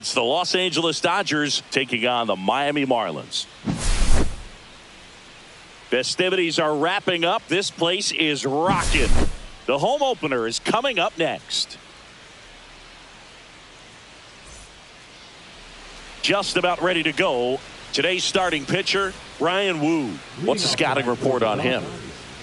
It's the Los Angeles Dodgers taking on the Miami Marlins. Festivities are wrapping up. This place is rocking. The home opener is coming up next. Just about ready to go. Today's starting pitcher, Ryan Wu. What's the scouting report on him?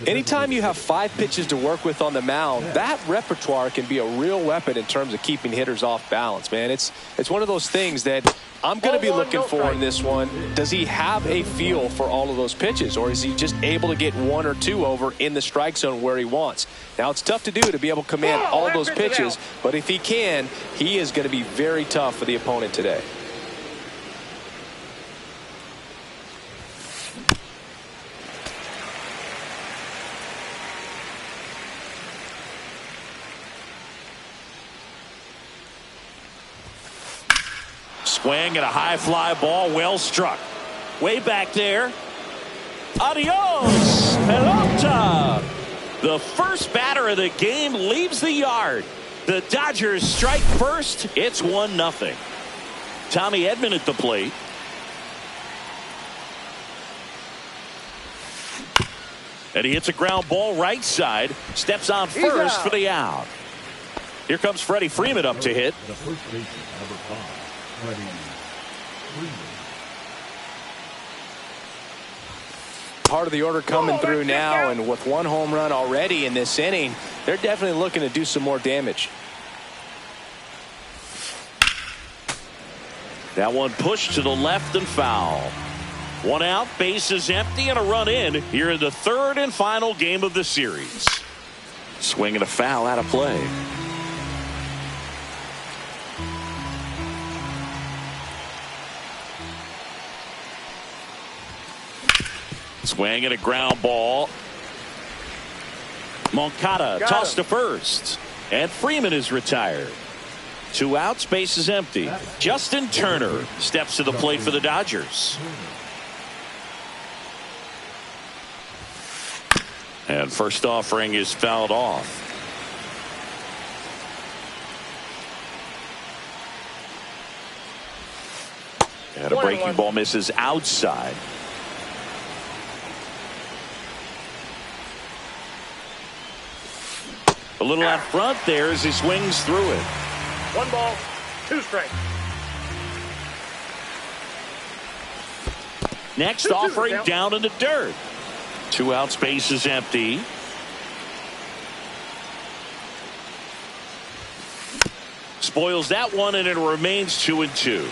Anytime you have 5 pitches to work with on the mound, that repertoire can be a real weapon in terms of keeping hitters off balance, man. It's one of those things that I'm going to be looking for in this one. Does he have a feel for all of those pitches, or is he just able to get 1 or 2 over in the strike zone where he wants? Now, it's tough to do to be able to command all those pitches, but if he can, he is going to be very tough for the opponent today. Swing and a high fly ball, well struck. Way back there. Adios, pelota. The first batter of the game leaves the yard. The Dodgers strike first. It's 1-0. Tommy Edman at the plate. And he hits a ground ball right side. Steps on first for the out. Here comes Freddie Freeman up to hit. The first baseman, number 5. Part of the order coming through now, and with 1 home run already in this inning, they're definitely looking to do some more damage. That one pushed to the left and foul. 1 out, bases empty, and a run in here in the 3rd and final game of the series. Swing and a foul out of play. Swing and a ground ball. Moncada tossed to first. And Freeman is retired. 2 outs, base is empty. Justin Turner steps to the plate for the Dodgers. And first offering is fouled off. And a breaking ball misses outside. A little out front there as he swings through it. 1 ball, 2 strikes. Next offering down in the dirt. 2 outs, base is empty. Spoils that one, and it remains 2-2.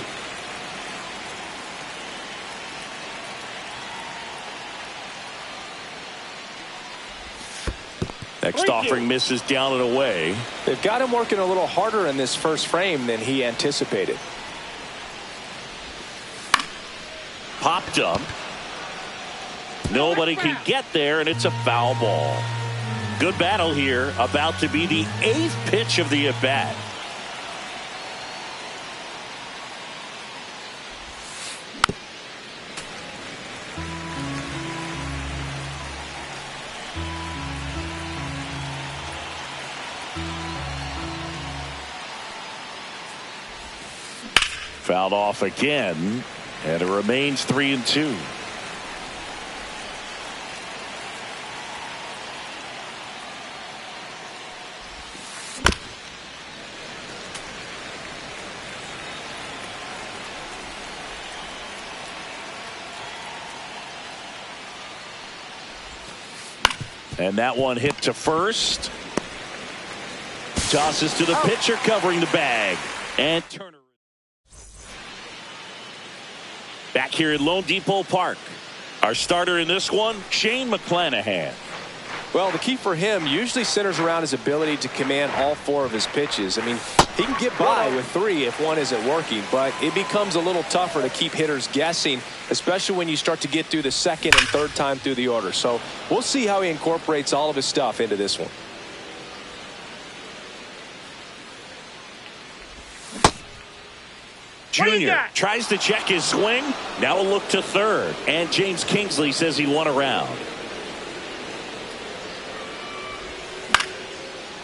Next offering misses down and away. They've got him working a little harder in this first frame than he anticipated. Popped up. Nobody can get there, and it's a foul ball. Good battle here. About to be the 8th pitch of the at-bat. Fouled off again, and it remains 3-2. And that one hit to first. Tosses to the pitcher covering the bag. And Turner. Back here at Lone Depot Park. Our starter in this one, Shane McClanahan. Well, the key for him usually centers around his ability to command all 4 of his pitches. I mean, he can get by with 3 if 1 isn't working, but it becomes a little tougher to keep hitters guessing, especially when you start to get through the 2nd and 3rd time through the order. So we'll see how he incorporates all of his stuff into this one. Junior tries to check his swing. Now a look to 3rd. And James Kingsley says he won a round.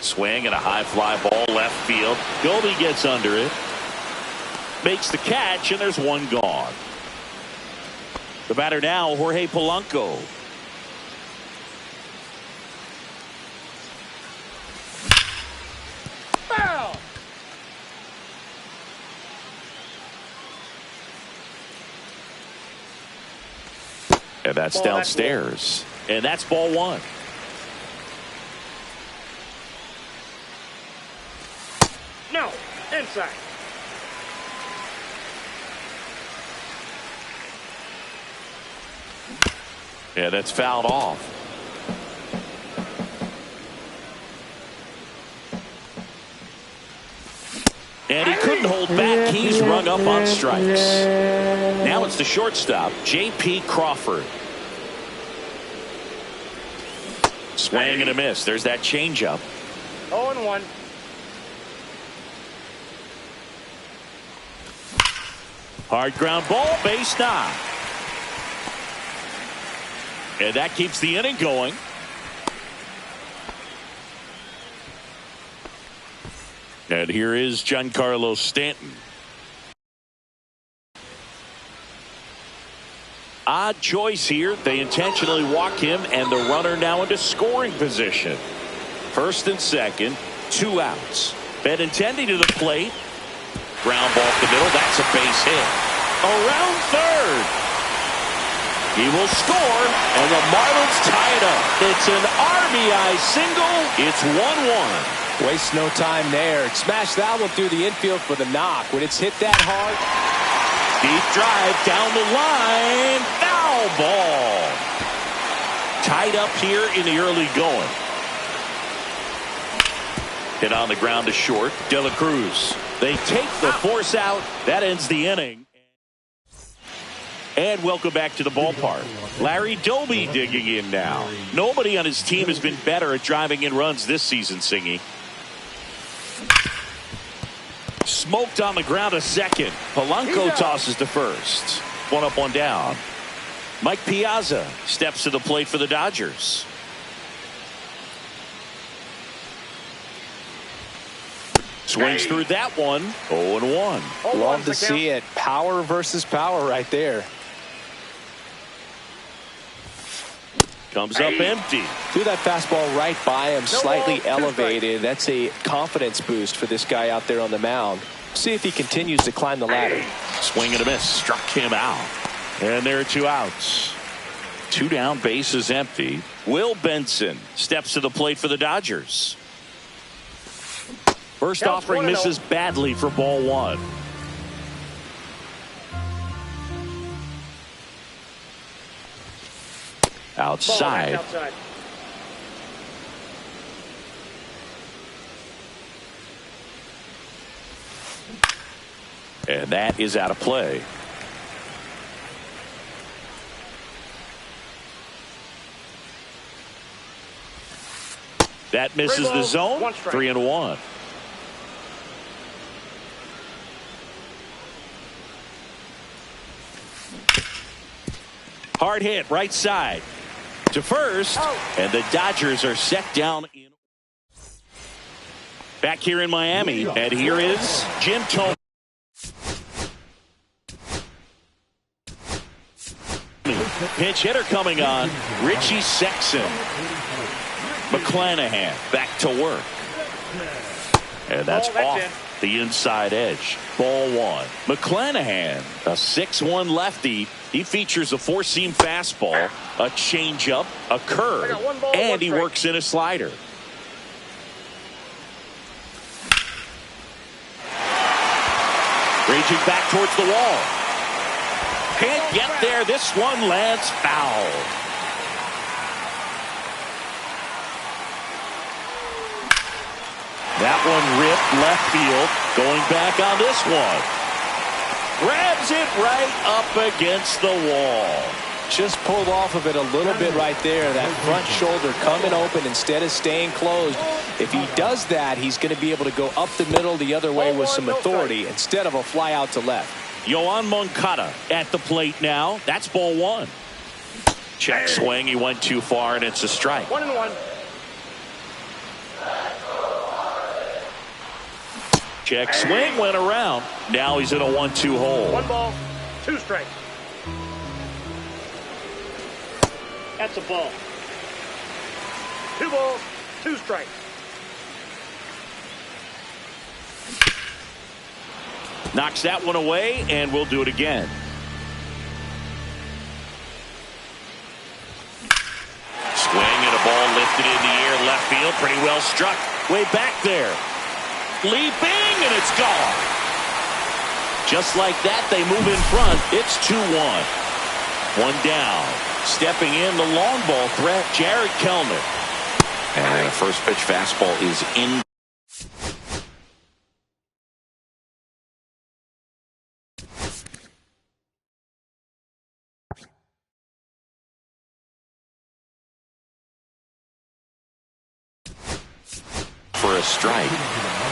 Swing and a high fly ball left field. Goldie gets under it. makes the catch, and there's one gone. The batter now, Jorge Polanco. Foul. And that's downstairs. And that's ball one. No, inside. Yeah, that's fouled off. And he couldn't hold back. He's rung up on strikes. Now it's the shortstop, J.P. Crawford. Swing and a miss. There's that changeup. 0-1. Hard ground ball, base knock. And that keeps the inning going. And here is Giancarlo Stanton. Odd choice here. They intentionally walk him, and the runner now into scoring position. First and second, 2 outs. Benintendi to the plate. Ground ball up the middle. That's a base hit. Around third. He will score, and the Marlins tie it up. It's an RBI single. It's 1-1. Waste no time there. Smash that one through the infield for the knock. When it's hit that hard. Deep drive down the line. Foul ball. Tied up here in the early going. Hit on the ground to short. De La Cruz. They take the force out. That ends the inning. And welcome back to the ballpark. Larry Doby digging in now. Nobody on his team has been better at driving in runs this season, Singy. Smoked on the ground a second. Polanco tosses to first. 1 up, 1 down. Mike Piazza steps to the plate for the Dodgers. Swings through that one. 0-1. Love to see it. Power versus power right there. Comes up empty. Threw that fastball right by him, slightly elevated. That's a confidence boost for this guy out there on the mound. See if he continues to climb the ladder. Swing and a miss. Struck him out. And there are 2 outs. 2 down, bases empty. Will Benson steps to the plate for the Dodgers. First offering misses badly for ball 1. Outside. And that is out of play. That misses the zone. 3-1. Hard hit right side to first, and the Dodgers are set down in. Back here in Miami, and here is Jim Thome. Pinch hitter coming on, Richie Sexson. McClanahan back to work, and that's off the inside edge. Ball 1. McClanahan, a 6'1" lefty. He features a 4-seam fastball, a changeup, a curve, and he works in a slider. Raging back towards the wall. Can't get there. This one lands foul. That one ripped left field. Going back on this one. Grabs it right up against the wall. Just pulled off of it a little bit right there. That front shoulder coming open instead of staying closed. If he does that, he's going to be able to go up the middle the other way with some authority instead of a fly out to left. Yoan Moncada at the plate now. That's ball 1. Check swing. He went too far, and it's a strike. 1-1. Check swing went around. Now he's in a 1-2 hole. 1 ball, 2 strikes. That's a ball. 2 balls, 2 strikes. Knocks that one away, and we'll do it again. Swing and a ball lifted in the air, left field, pretty well struck. Way back there. Leaping, and it's gone. Just like that, they move in front. It's 2-1. 1 down. Stepping in, the long ball threat, Jared Kellner. And a first pitch fastball is in. For a strike.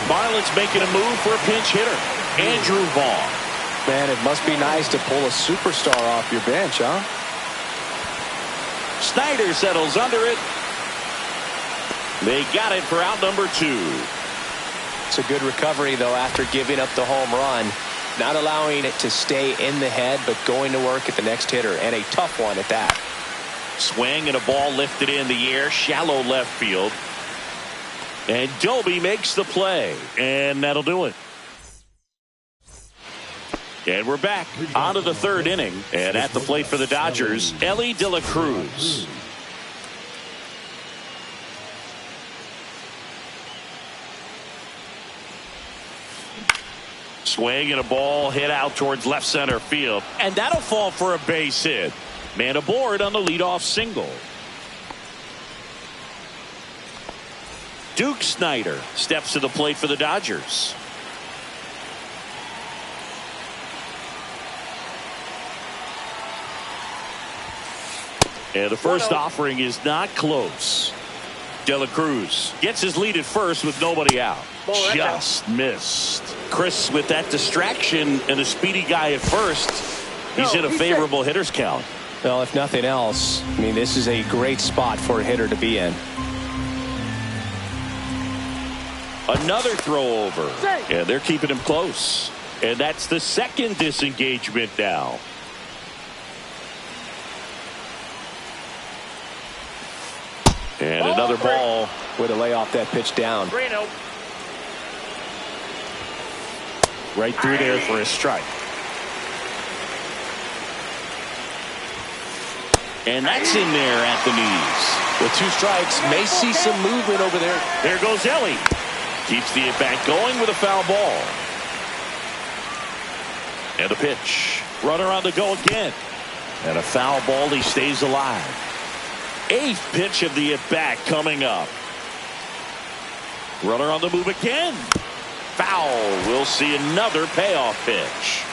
Marlins making a move for a pinch hitter. Andrew Vaughn. Man, it must be nice to pull a superstar off your bench, huh? Snyder settles under it. They got it for out number 2. It's a good recovery, though, after giving up the home run. Not allowing it to stay in the head, but going to work at the next hitter, and a tough one at that. Swing and a ball lifted in the air, shallow left field. And Doby makes the play, and that'll do it. And we're back onto the 3rd inning, and at the plate for the Dodgers, Elly De La Cruz. Swing and a ball hit out towards left center field, and that'll fall for a base hit. Man aboard on the leadoff single. Duke Snyder steps to the plate for the Dodgers. And the first offering is not close. De La Cruz gets his lead at first with nobody out. Just missed. Chris, with that distraction and a speedy guy at first, he's in a favorable hitter's count. Well, if nothing else, I mean, this is a great spot for a hitter to be in. Another throw over. And they're keeping him close. And that's the 2nd disengagement now. And another ball. Way to lay off that pitch down. Right through there for a strike. And that's in there at the knees. With 2 strikes, may see some movement over there. There goes Elly. Keeps the at-bat going with a foul ball. And a pitch. Runner on the go again. And a foul ball. He stays alive. 8th pitch of the at-bat coming up. Runner on the move again. Foul. We'll see another payoff pitch.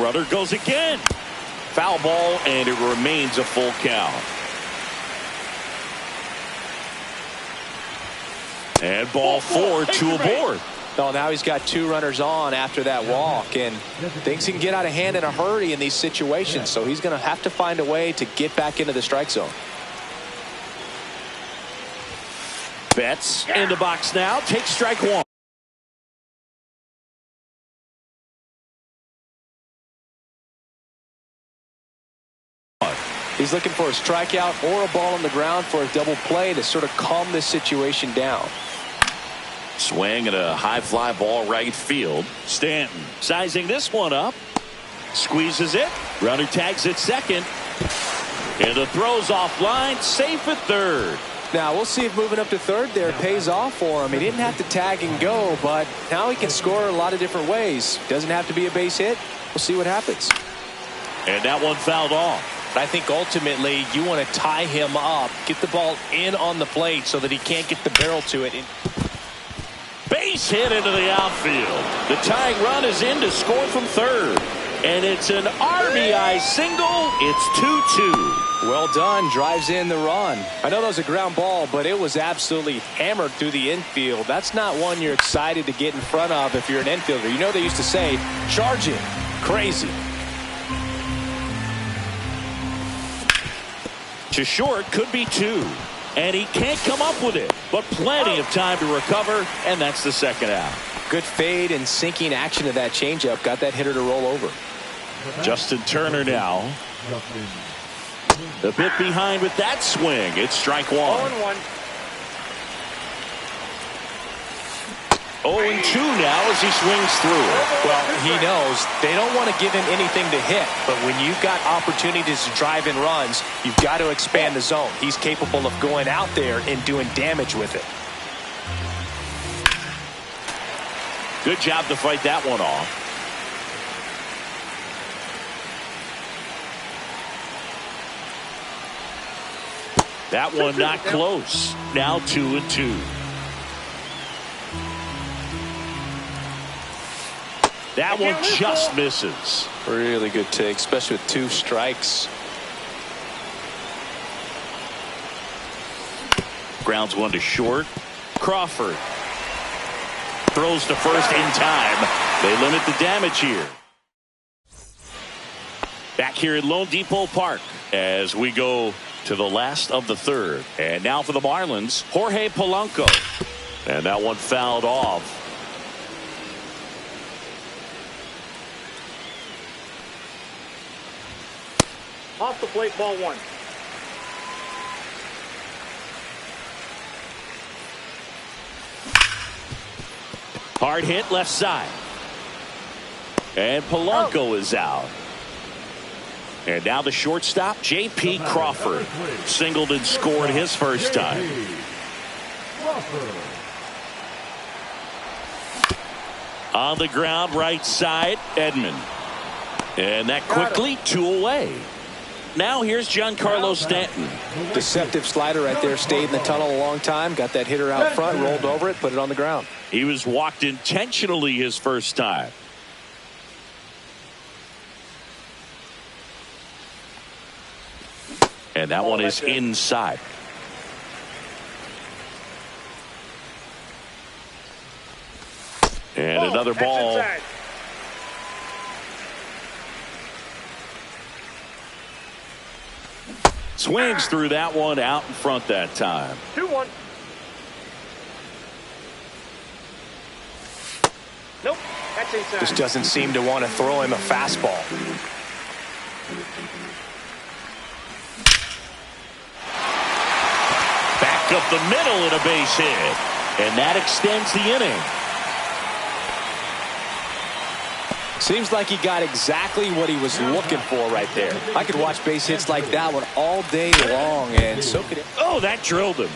Runner goes again. Foul ball, and it remains a full count. And ball 4, 2 aboard. Oh, now he's got 2 runners on after that walk, and things can get out of hand in a hurry in these situations, so he's going to have to find a way to get back into the strike zone. Betts in the box now. Takes strike 1. He's looking for a strikeout or a ball on the ground for a double play to sort of calm this situation down. Swing and a high fly ball right field. Stanton sizing this one up. Squeezes it. Runner tags at second. And the throw's offline. Safe at third. Now we'll see if moving up to third there pays off for him. He didn't have to tag and go, but now he can score a lot of different ways. Doesn't have to be a base hit. We'll see what happens. And that one fouled off. I think ultimately you want to tie him up, get the ball in on the plate so that he can't get the barrel to it. Base hit into the outfield. The tying run is in to score from third. And it's an RBI single. It's 2-2. Well done. Drives in the run. I know that was a ground ball, but it was absolutely hammered through the infield. That's not one you're excited to get in front of if you're an infielder. You know they used to say, charge it. Crazy. To short, could be 2. And he can't come up with it, but plenty of time to recover, and that's the second out. Good fade and sinking action of that changeup. Got that hitter to roll over. Justin Turner now. A bit behind with that swing. It's strike one. 0-1. 0-2 now as he swings through it. Well, he knows they don't want to give him anything to hit, but when you've got opportunities to drive in runs, you've got to expand the zone. He's capable of going out there and doing damage with it. Good job to fight that one off. That one not close. Now 2-2. That one just misses. Really good take, especially with 2 strikes. Grounds one to short. Crawford throws to first in time. They limit the damage here. Back here at Lone Depot Park as we go to the last of the third. And now for the Marlins, Jorge Polanco. And that one fouled off. Off the plate, ball 1. Hard hit left side. And Polanco is out. And now the shortstop, J.P. Crawford. Singled and scored his first time. On the ground, right side, Edman. And that quickly 2 away. Now here's Giancarlo Stanton. Deceptive slider right there. Stayed in the tunnel a long time. Got that hitter out front, rolled over it, put it on the ground. He was walked intentionally his first time. And that one is inside. And another ball. Swings through that one, out in front that time. 2-1. Nope, that's inside. Just doesn't seem to want to throw him a fastball. Back up the middle and a base hit. And that extends the inning. Seems like he got exactly what he was looking for right there. I could watch base hits like that one all day long, and so could it. Oh, that drilled him.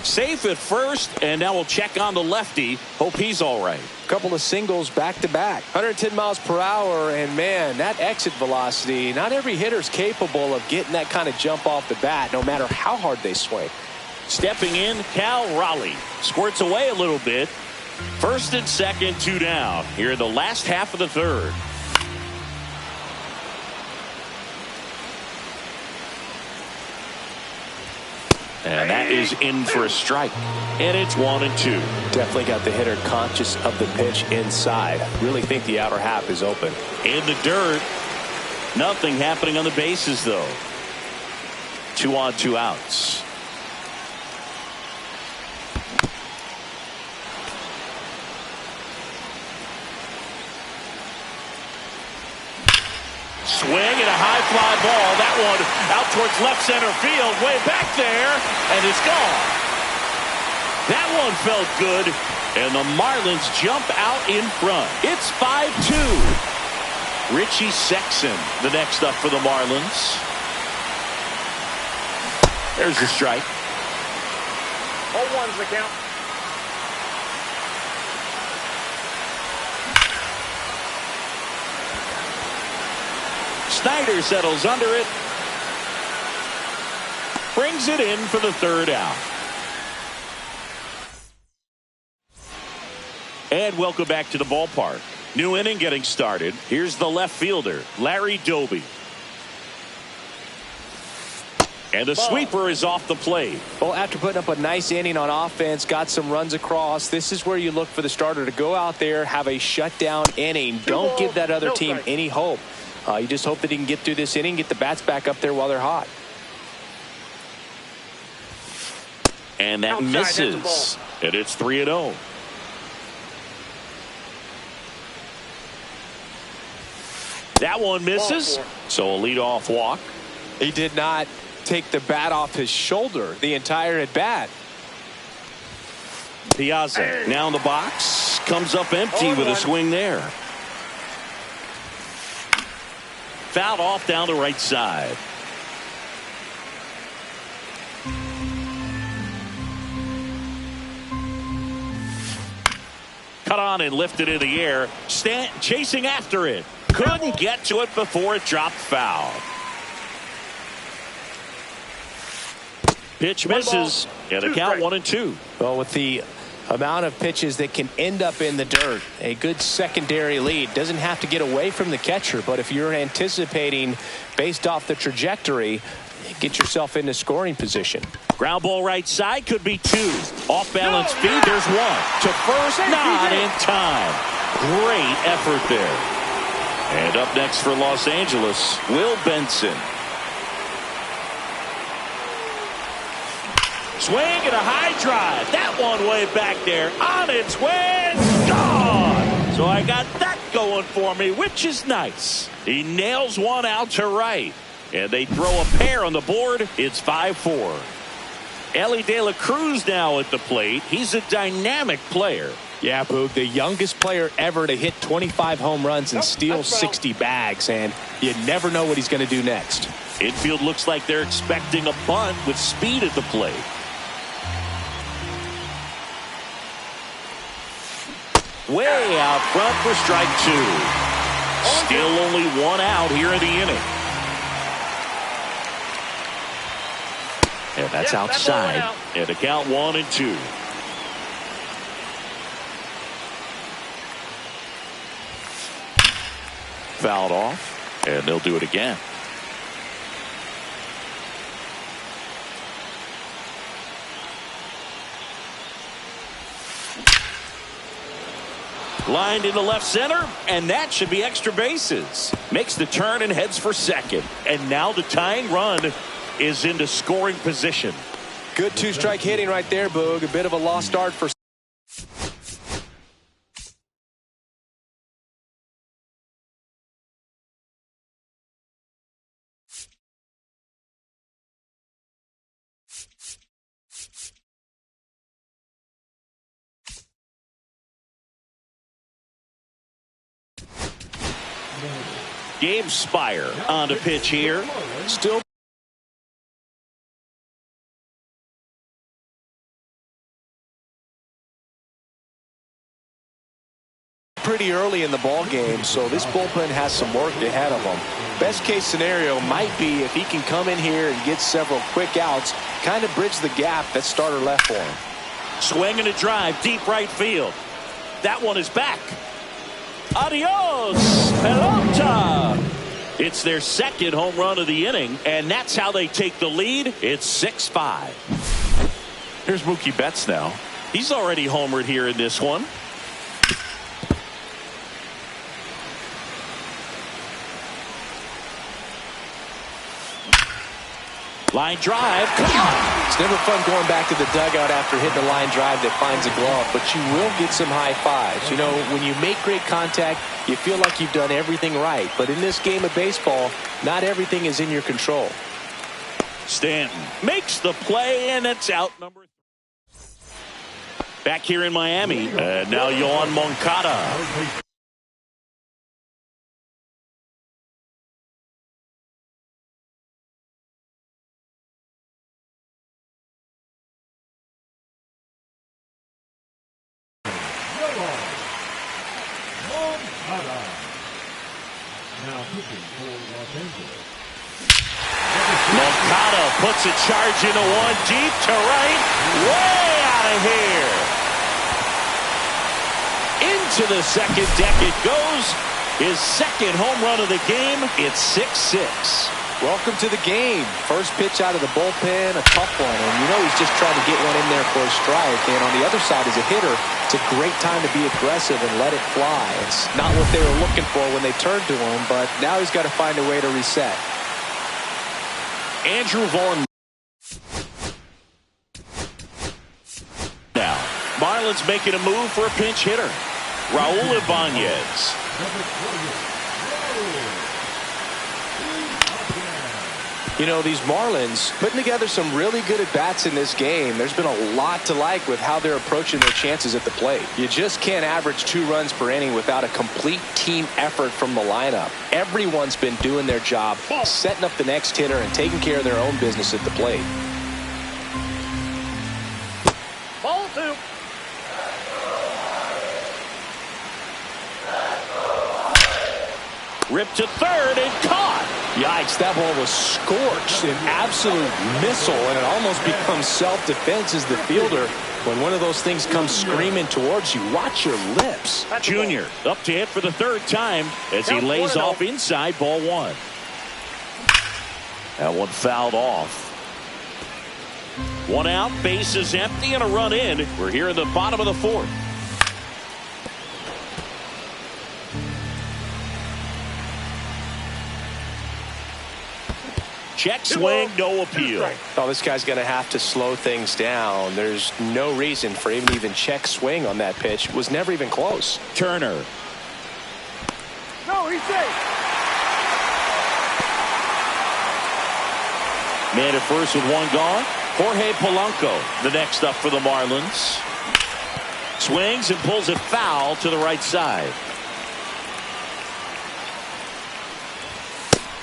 Safe at first, and now we'll check on the lefty. Hope he's all right. Couple of singles back to back. 110 miles per hour, and man, that exit velocity, not every hitter's capable of getting that kind of jump off the bat, no matter how hard they swing. Stepping in, Cal Raleigh. Squirts away a little bit. First and second, 2 down. Here in the last half of the third. And that is in for a strike. And it's 1-2. Definitely got the hitter conscious of the pitch inside. Really think the outer half is open. In the dirt. Nothing happening on the bases, though. 2 on, 2 outs. Swing and a high fly ball. That one out towards left center field. Way back there. And it's gone. That one felt good. And the Marlins jump out in front. It's 5-2. Richie Sexson, the next up for the Marlins. There's the strike. 0-1's the count. Snyder settles under it. Brings it in for the third out. And welcome back to the ballpark. New inning getting started. Here's the left fielder, Larry Doby. And the sweeper is off the plate. Well, after putting up a nice inning on offense, got some runs across, this is where you look for the starter to go out there, have a shutdown inning. Don't give that other team any hope. You just hope that he can get through this inning, get the bats back up there while they're hot. And that Outside, that's a misses. And it's 3-0. That one misses. So a leadoff walk. He did not take the bat off his shoulder the entire at bat. Piazza now in the box. Comes up empty with a swing there. Fouled off down the right side. Cut on and lifted in the air. Stanton chasing after it. Couldn't get to it before it dropped foul. Pitch misses. And the count 1-2. Well, with the amount of pitches that can end up in the dirt, a good secondary lead doesn't have to get away from the catcher, but if you're anticipating based off the trajectory, get yourself into scoring position. Ground ball right side, could be 2. Off balance feed, there's 1 to first, not in time. Great effort there. And up next for Los Angeles, Will Benson. Swing and a high drive. That one way back there. On its way. Gone. So I got that going for me, which is nice. He nails one out to right. And they throw a pair on the board. It's 5-4. Ellie De La Cruz now at the plate. He's a dynamic player. Yeah, Boog, the youngest player ever to hit 25 home runs and steal 60 bags, and you never know what he's going to do next. Infield looks like they're expecting a bunt with speed at the plate. Way out front for strike 2. Still only 1 out here in the inning. And that's outside. And the count 1-2. Fouled off. And they'll do it again. Lined into left center, and that should be extra bases. Makes the turn and heads for second. And now the tying run is into scoring position. Good 2-strike hitting right there, Boog. A bit of a lost start for. Gabe Spire on the pitch here. Still pretty early in the ball game, so this bullpen has some work ahead of them. Best case scenario might be if he can come in here and get several quick outs, kind of bridge the gap that starter left for him. Swing and a drive, deep right field. That one is back. Adios, pelota. It's their second home run of the inning, and that's how they take the lead. It's 6-5. Here's Mookie Betts now. He's already homered here in this one. Line drive. Come on. It's never fun going back to the dugout after hitting a line drive that finds a glove, but you will get some high fives. You know, when you make great contact, you feel like you've done everything right. But in this game of baseball, not everything is in your control. Stanton makes the play, and it's out number 3. Back here in Miami, now Yoan Moncada. Now pitching for Los Angeles. Moncada puts a charge into one deep to right. Way out of here. Into the second deck it goes. His second home run of the game. It's 6-6. Welcome to the game. First pitch out of the bullpen, a tough one. And you know he's just trying to get one in there for a strike. And on the other side, as a hitter, it's a great time to be aggressive and let it fly. It's not what they were looking for when they turned to him, but now he's got to find a way to reset. Andrew Vaughn. Marlins making a move for a pinch hitter. Raul Ibanez. You know, these Marlins putting together some really good at-bats in this game. There's been a lot to like with how they're approaching their chances at the plate. You just can't average 2 runs per inning without a complete team effort from the lineup. Everyone's been doing their job, setting up the next hitter and taking care of their own business at the plate. Ball 2. Ripped to third and caught. Yikes, that ball was scorched, an absolute missile, and it almost becomes self-defense as the fielder. When one of those things comes screaming towards you, watch your lips. Junior up to hit for the 3rd time as he lays off inside ball 1. That one fouled off. 1 out, bases empty, and a run in. We're here in the bottom of the 4th. Check swing, no appeal. Oh, this guy's going to have to slow things down. There's no reason for him to even check swing on that pitch. It was never even close. Turner. No, he's safe. Man at first with 1 gone. Jorge Polanco, the next up for the Marlins. Swings and pulls it foul to the right side.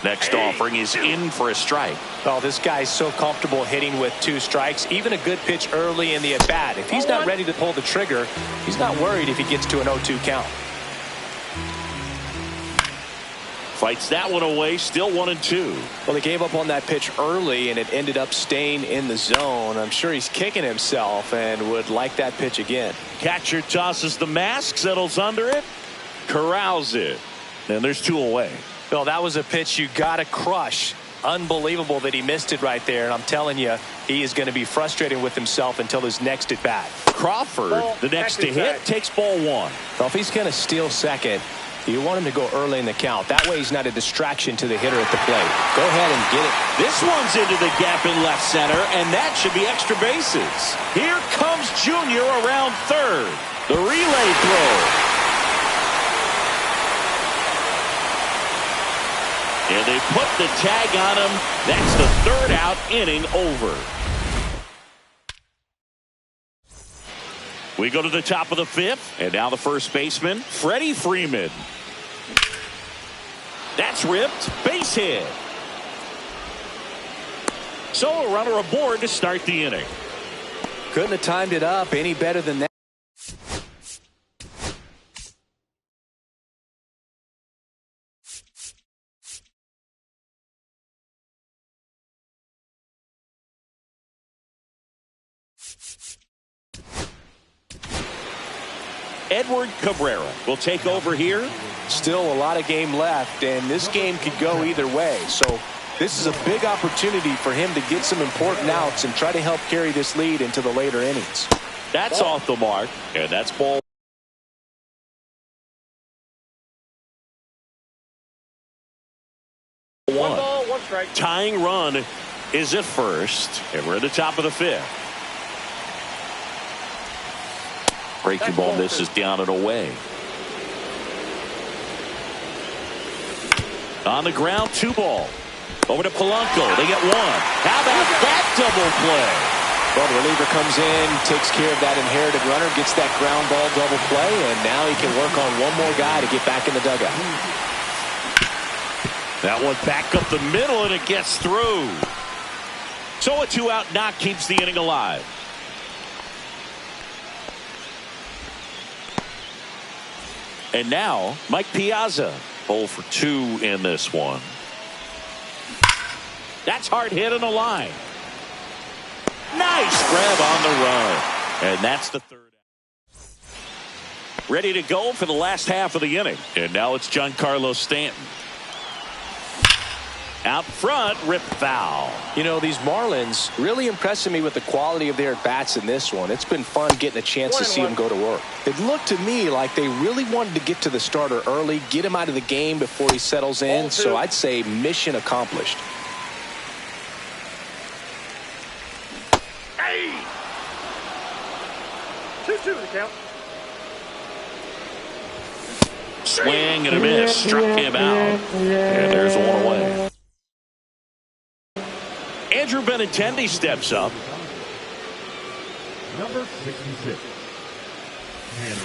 Next offering is in for a strike. Oh, this guy's so comfortable hitting with 2 strikes. Even a good pitch early in the at-bat. If he's not ready to pull the trigger, he's not worried if he gets to an 0-2 count. Fights that one away, still 1-2. Well, he gave up on that pitch early, and it ended up staying in the zone. I'm sure he's kicking himself and would like that pitch again. Catcher tosses the mask, settles under it, corrals it, and there's 2 away. Well, that was a pitch you got to crush. Unbelievable that he missed it right there, and I'm telling you, he is going to be frustrated with himself until his next at bat. Crawford, the next to hit, takes ball 1. Well, if he's going to steal second, you want him to go early in the count. That way he's not a distraction to the hitter at the plate. Go ahead and get it. This one's into the gap in left center, and that should be extra bases. Here comes Junior around third. The relay throw. And they put the tag on him. That's the 3rd out, inning over. We go to the top of the 5th, and now the first baseman, Freddie Freeman. That's ripped, base hit. So a runner aboard to start the inning. Couldn't have timed it up any better than that. Edward Cabrera will take over here. Still a lot of game left, and this game could go either way. So this is a big opportunity for him to get some important outs and try to help carry this lead into the later innings. That's off the mark, and that's ball 1. 1 ball, 1 strike. Tying run is at first, and we're at the top of the 5th. Breaking ball misses down and away. On the ground, 2 ball. Over to Polanco. They get 1. How about that double play? Well, the reliever comes in, takes care of that inherited runner, gets that ground ball double play, and now he can work on 1 more guy to get back in the dugout. That one back up the middle, and it gets through. So a 2-out knock keeps the inning alive. And now, Mike Piazza, 0 for 2 in this one. That's hard hit on the line. Nice grab on the run. And that's the 3rd out. Ready to go for the last half of the inning. And now it's Giancarlo Stanton. Out front, rip foul. You know, these Marlins really impressing me with the quality of their at-bats in this one. It's been fun getting a chance to see them go to work. It looked to me like they really wanted to get to the starter early, get him out of the game before he settles in. So I'd say mission accomplished. Hey! 2-2 to count. Swing and a miss. Struck him out. And there's one away. Andrew Benintendi steps up. Number 66.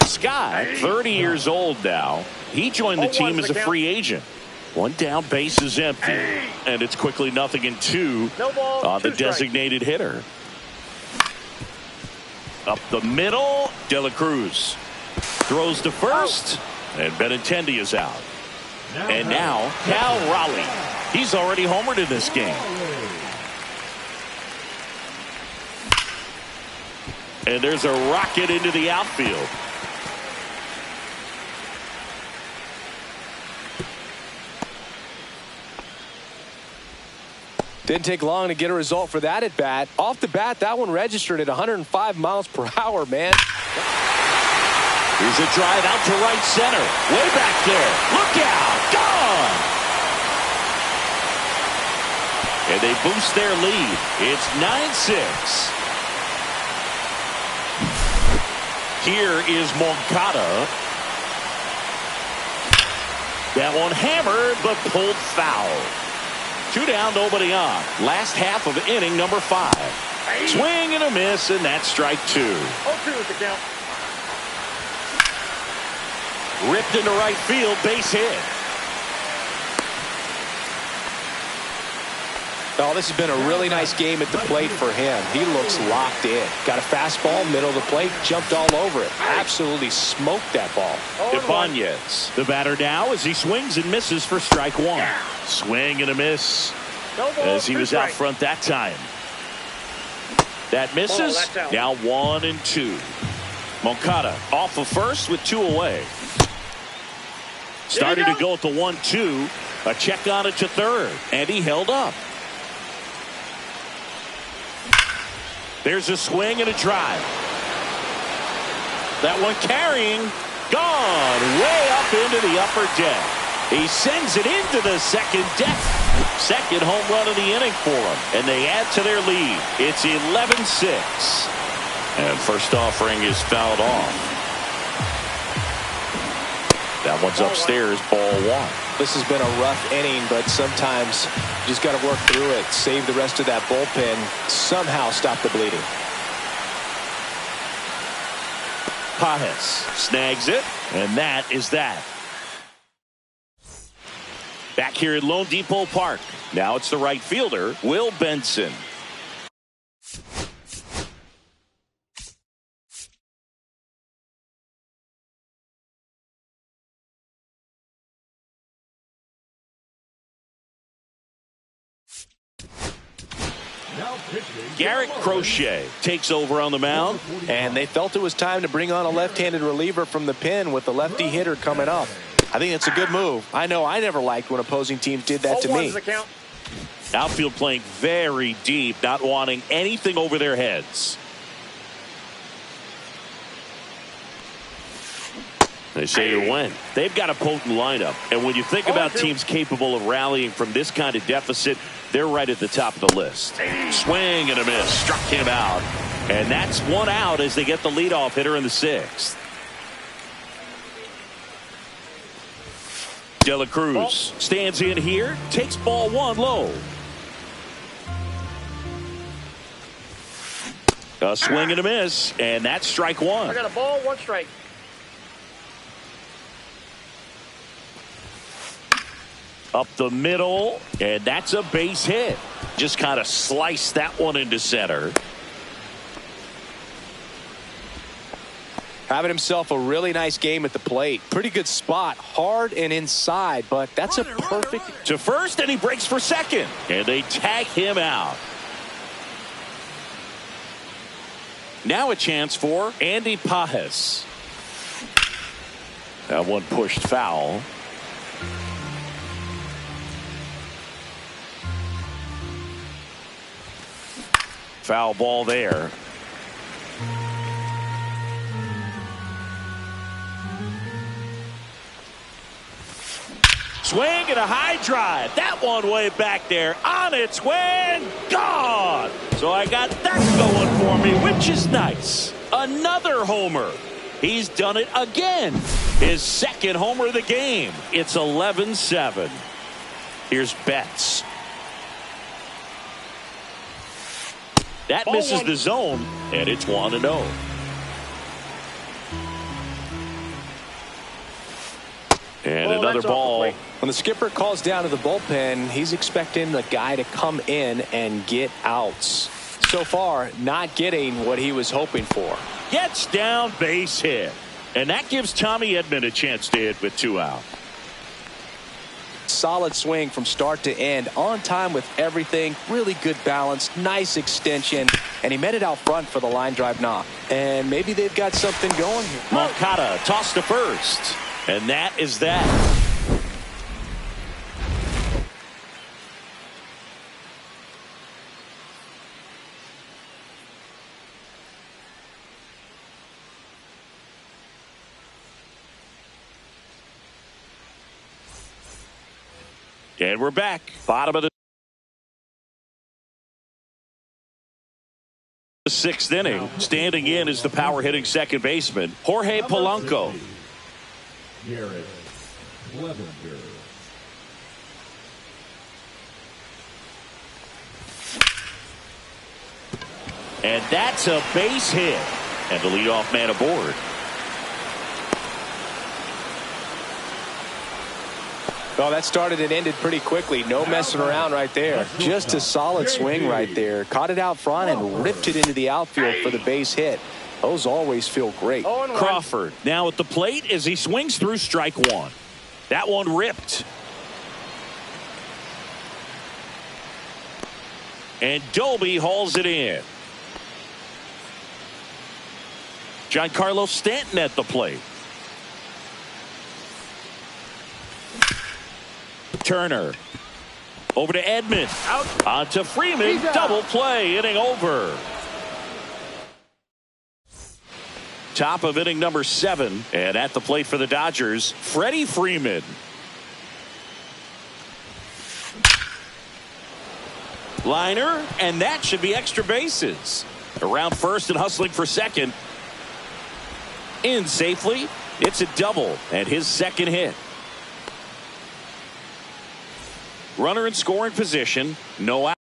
Scott, 30 years old now. He joined the team as a free agent. One down, base is empty. And it's quickly 0-2 on the designated hitter. Up the middle, De La Cruz throws to first, and Benintendi is out. And now, Cal Raleigh. He's already homered in this game. And there's a rocket into the outfield. Didn't take long to get a result for that at bat. Off the bat, that one registered at 105 miles per hour, man. Here's a drive out to right center. Way back there. Look out. Gone. And they boost their lead. It's 9-6. Here is Moncada. That one hammered, but pulled foul. 2 down, nobody on. Last half of inning number 5. Swing and a miss, and that's strike 2. 0-2 is the count. Ripped into right field, base hit. Oh, this has been a really nice game at the plate for him. He looks locked in. Got a fastball, middle of the plate, jumped all over it. Absolutely smoked that ball. Ibanez, the batter now as he swings and misses for strike 1. Swing and a miss as he was out front that time. That misses. Now 1-2. Moncada off of first with 2 away. Started to go at the 1-2. A check on it to third, and he held up. There's a swing and a drive. That one carrying, gone way up into the upper deck. He sends it into the second deck. Second home run of the inning for him, and they add to their lead. It's 11-6. And first offering is fouled off. That one's upstairs, ball 1. This has been a rough inning, but sometimes you just got to work through it, save the rest of that bullpen, somehow stop the bleeding. Pajes snags it, and that is that. Back here at Lone Depot Park. Now it's the right fielder, Will Benson. Garrett Crochet takes over on the mound. And they felt it was time to bring on a left-handed reliever from the pen with the lefty hitter coming up. I think it's a good move. I know I never liked when opposing teams did that to me. Outfield playing very deep, not wanting anything over their heads. They say you win. They've got a potent lineup. And when you think about teams capable of rallying from this kind of deficit, they're right at the top of the list. Swing and a miss. Struck him out. And that's 1 out as they get the leadoff hitter in the 6th. De La Cruz stands in here. Takes ball 1 low. A swing and a miss. And that's strike 1. I got a ball, 1 strike. Up the middle, and that's a base hit. Just kind of sliced that one into center. Having himself a really nice game at the plate. Pretty good spot, hard and inside, but that's a perfect... To first, and he breaks for second. And they tag him out. Now a chance for Andy Pajes. That one pushed foul. Foul ball there. Swing and a high drive. That one way back there. On its way. Gone. So I got that going for me, which is nice. Another homer. He's done it again. His second homer of the game. It's 11-7. Here's Betts. That misses the zone, and it's 1-0. And another ball. When the skipper calls down to the bullpen, he's expecting the guy to come in and get outs. So far, not getting what he was hoping for. Gets down, base hit. And that gives Tommy Edman a chance to hit with 2 out. Solid swing from start to end. On time with everything. Really good balance. Nice extension. And he met it out front for the line drive knock. And maybe they've got something going here. Moncada tossed to first. And that is that. And we're back. Bottom of the 6th inning. Standing in is the power hitting second baseman, Jorge Polanco. Garrett Clevenger. And that's a base hit. And the leadoff man aboard. Oh, that started and ended pretty quickly. No messing around right there. Just a solid swing right there. Caught it out front and ripped it into the outfield for the base hit. Those always feel great. Crawford now at the plate as he swings through strike one. That one ripped. And Doby hauls it in. Giancarlo Stanton at the plate. Turner over to Edman. Out. On to Freeman. Double play. Inning over. Top of inning number 7. And at the plate for the Dodgers, Freddie Freeman. Liner, and that should be extra bases. Around first and hustling for second. In safely. It's a double and his second hit. Runner in scoring position. No out.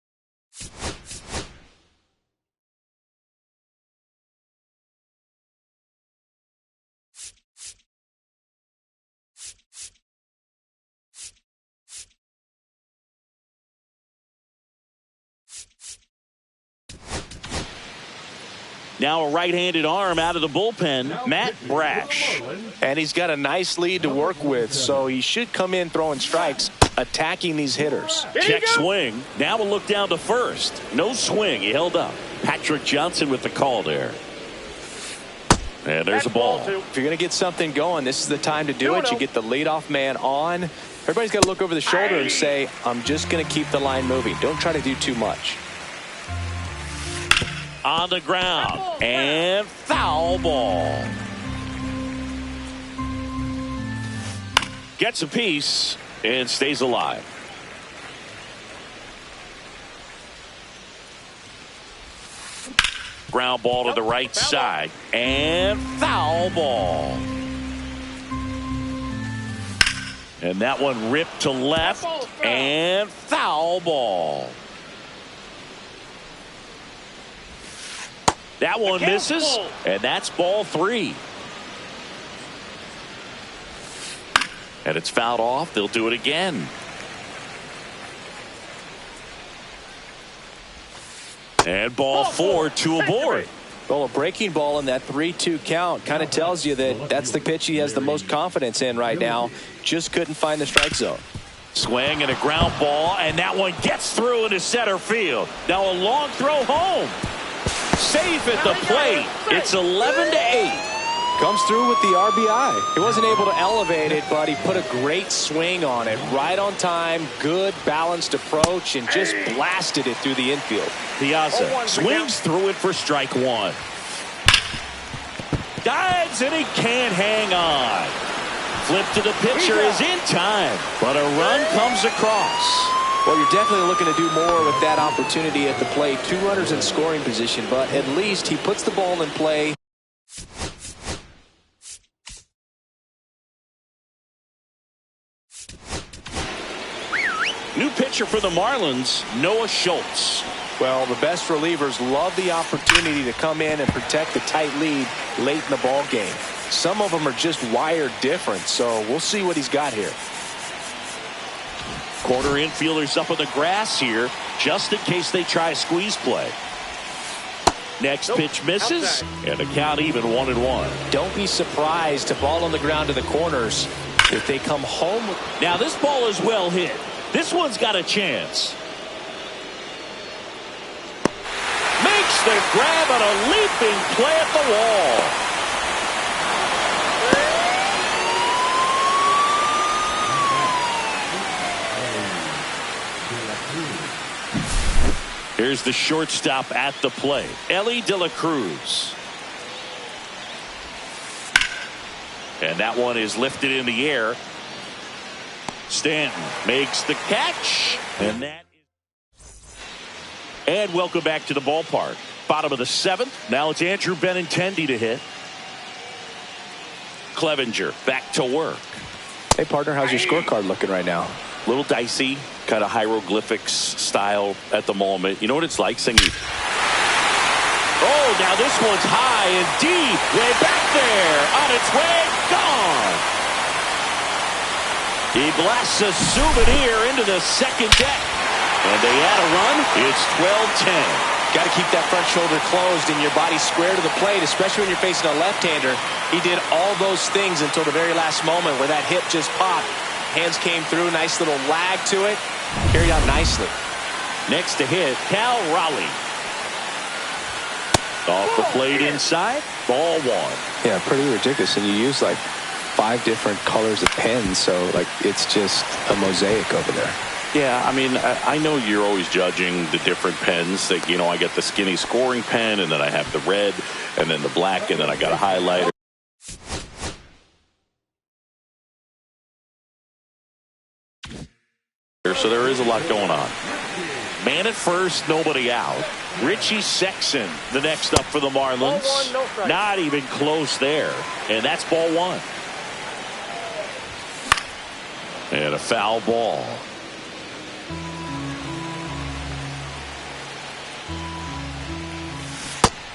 Now a right-handed arm out of the bullpen, Matt Brash. And he's got a nice lead to work with, so he should come in throwing strikes, attacking these hitters. Check swing. Now a look down to first. No swing. He held up. Patrick Johnson with the call there. And there's a ball. If you're going to get something going, this is the time to do it. You get the leadoff man on. Everybody's got to look over the shoulder and say, I'm just going to keep the line moving. Don't try to do too much. On the ground. And foul ball. Gets a piece and stays alive. Ground ball to the right side. And foul ball. And that one ripped to left. And foul ball. That one misses, and that's ball 3. And it's fouled off. They'll do it again. And ball 4, 2 aboard. Well, a breaking ball in that 3-2 count kind of tells you that that's the pitch he has the most confidence in right now. Just couldn't find the strike zone. Swing and a ground ball, and that one gets through into center field. Now a long throw home. Safe at the plate. It's 11-8. Comes through with the RBI. He wasn't able to elevate it, but he put a great swing on it. Right on time, good balanced approach, and just blasted it through the infield. Piazza swings through it for strike 1. Dives, and he can't hang on. Flip to the pitcher is in time, but a run comes across. Well, you're definitely looking to do more with that opportunity at the plate. 2 runners in scoring position, but at least he puts the ball in play. New pitcher for the Marlins, Noah Schultz. Well, the best relievers love the opportunity to come in and protect the tight lead late in the ball game. Some of them are just wired different, so we'll see what he's got here. Corner infielders up on the grass here, just in case they try a squeeze play. Next pitch misses, and the count even 1-1. Don't be surprised to ball on the ground to the corners if they come home. Now this ball is well hit. This one's got a chance. Makes the grab on a leaping play at the wall. Here's the shortstop at the plate, Ellie De La Cruz. And that one is lifted in the air. Stanton makes the catch. And welcome back to the ballpark. Bottom of the 7th. Now it's Andrew Benintendi to hit. Clevenger back to work. Hey, partner, how's your scorecard looking right now? Little dicey, kind of hieroglyphics style at the moment. You know what it's like singing. Oh, now this one's high and deep. Way back there. On its way. Gone. He blasts a souvenir into the second deck. And they add a run. It's 12-10. Got to keep that front shoulder closed and your body square to the plate, especially when you're facing a left-hander. He did all those things until the very last moment where that hip just popped. Hands came through, nice little lag to it. Carried out nicely. Next to hit, Cal Raleigh. Off the plate inside, ball 1. Yeah, pretty ridiculous. And you use like 5 different colors of pens, so like it's just a mosaic over there. Yeah, I mean, I know you're always judging the different pens. That, you know, I got the skinny scoring pen, and then I have the red, and then the black, and then I got a highlighter. So there is a lot going on. Man at first, nobody out. Richie Sexson, the next up for the Marlins. Ball 1, no strike. Not even close there. And that's ball 1. And a foul ball.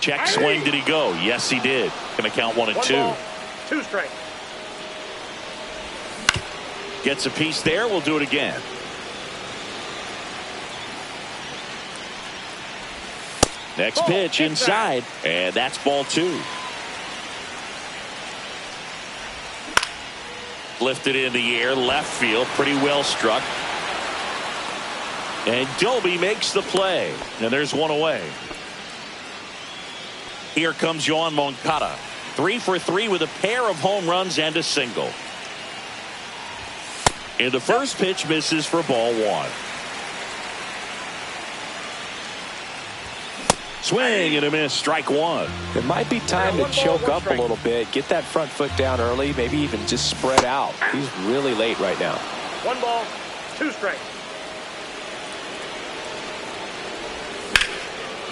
Check swing, did he go? Yes, he did. Going to count 1 and 2. Ball, 2 strikes. Gets a piece there. We'll do it again. Next pitch inside, and that's ball 2. Lifted in the air, left field, pretty well struck. And Doby makes the play, and there's 1 away. Here comes Yoan Moncada, 3 for 3 with a pair of home runs and a single. And the first pitch misses for ball 1. Swing and a miss, strike 1. It might be time to choke up a little bit, get that front foot down early, maybe even just spread out. He's really late right now. 1 ball, 2 strikes.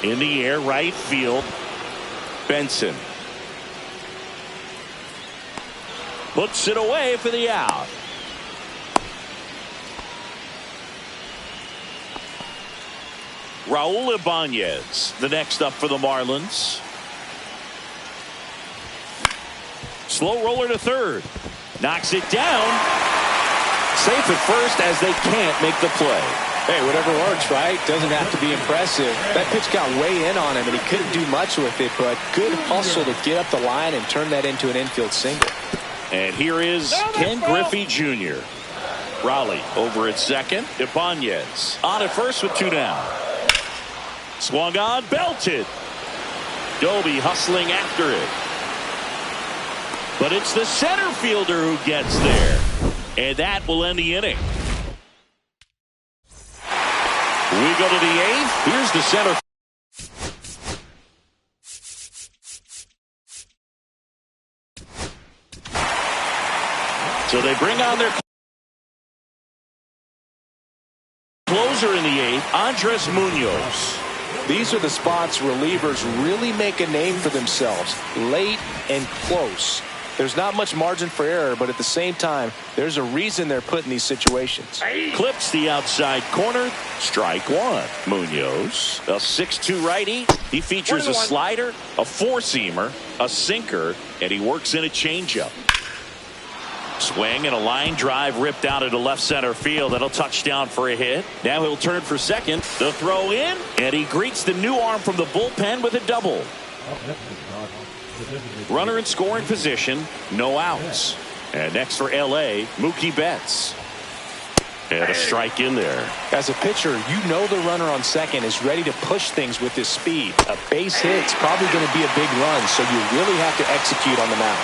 In the air, right field. Benson puts it away for the out. Raul Ibanez, the next up for the Marlins. Slow roller to third. Knocks it down. Safe at first as they can't make the play. Hey, whatever works, right? Doesn't have to be impressive. That pitch got way in on him, and he couldn't do much with it, but good hustle to get up the line and turn that into an infield single. And here is Ken Griffey Jr. Raleigh over at second. Ibanez on at first with 2 down. Swung on, belted. Doby hustling after it. But it's the center fielder who gets there. And that will end the inning. We go to the 8th. Here's the center. So they bring on their closer in the 8th, Andres Munoz. These are the spots relievers really make a name for themselves. Late and close. There's not much margin for error, but at the same time, there's a reason they're put in these situations. Clips the outside corner. Strike one. Munoz, a 6'2 righty. He features a slider, a four-seamer, a sinker, and he works in a changeup. Swing and a line drive ripped out into left center field. That'll touchdown for a hit. Now he'll turn for second. The throw in, and he greets the new arm from the bullpen with a double. Runner in scoring position, no outs. And next for L.A., Mookie Betts. And a strike in there. As a pitcher, you know the runner on second is ready to push things with his speed. A base hit's probably going to be a big run, so you really have to execute on the mound.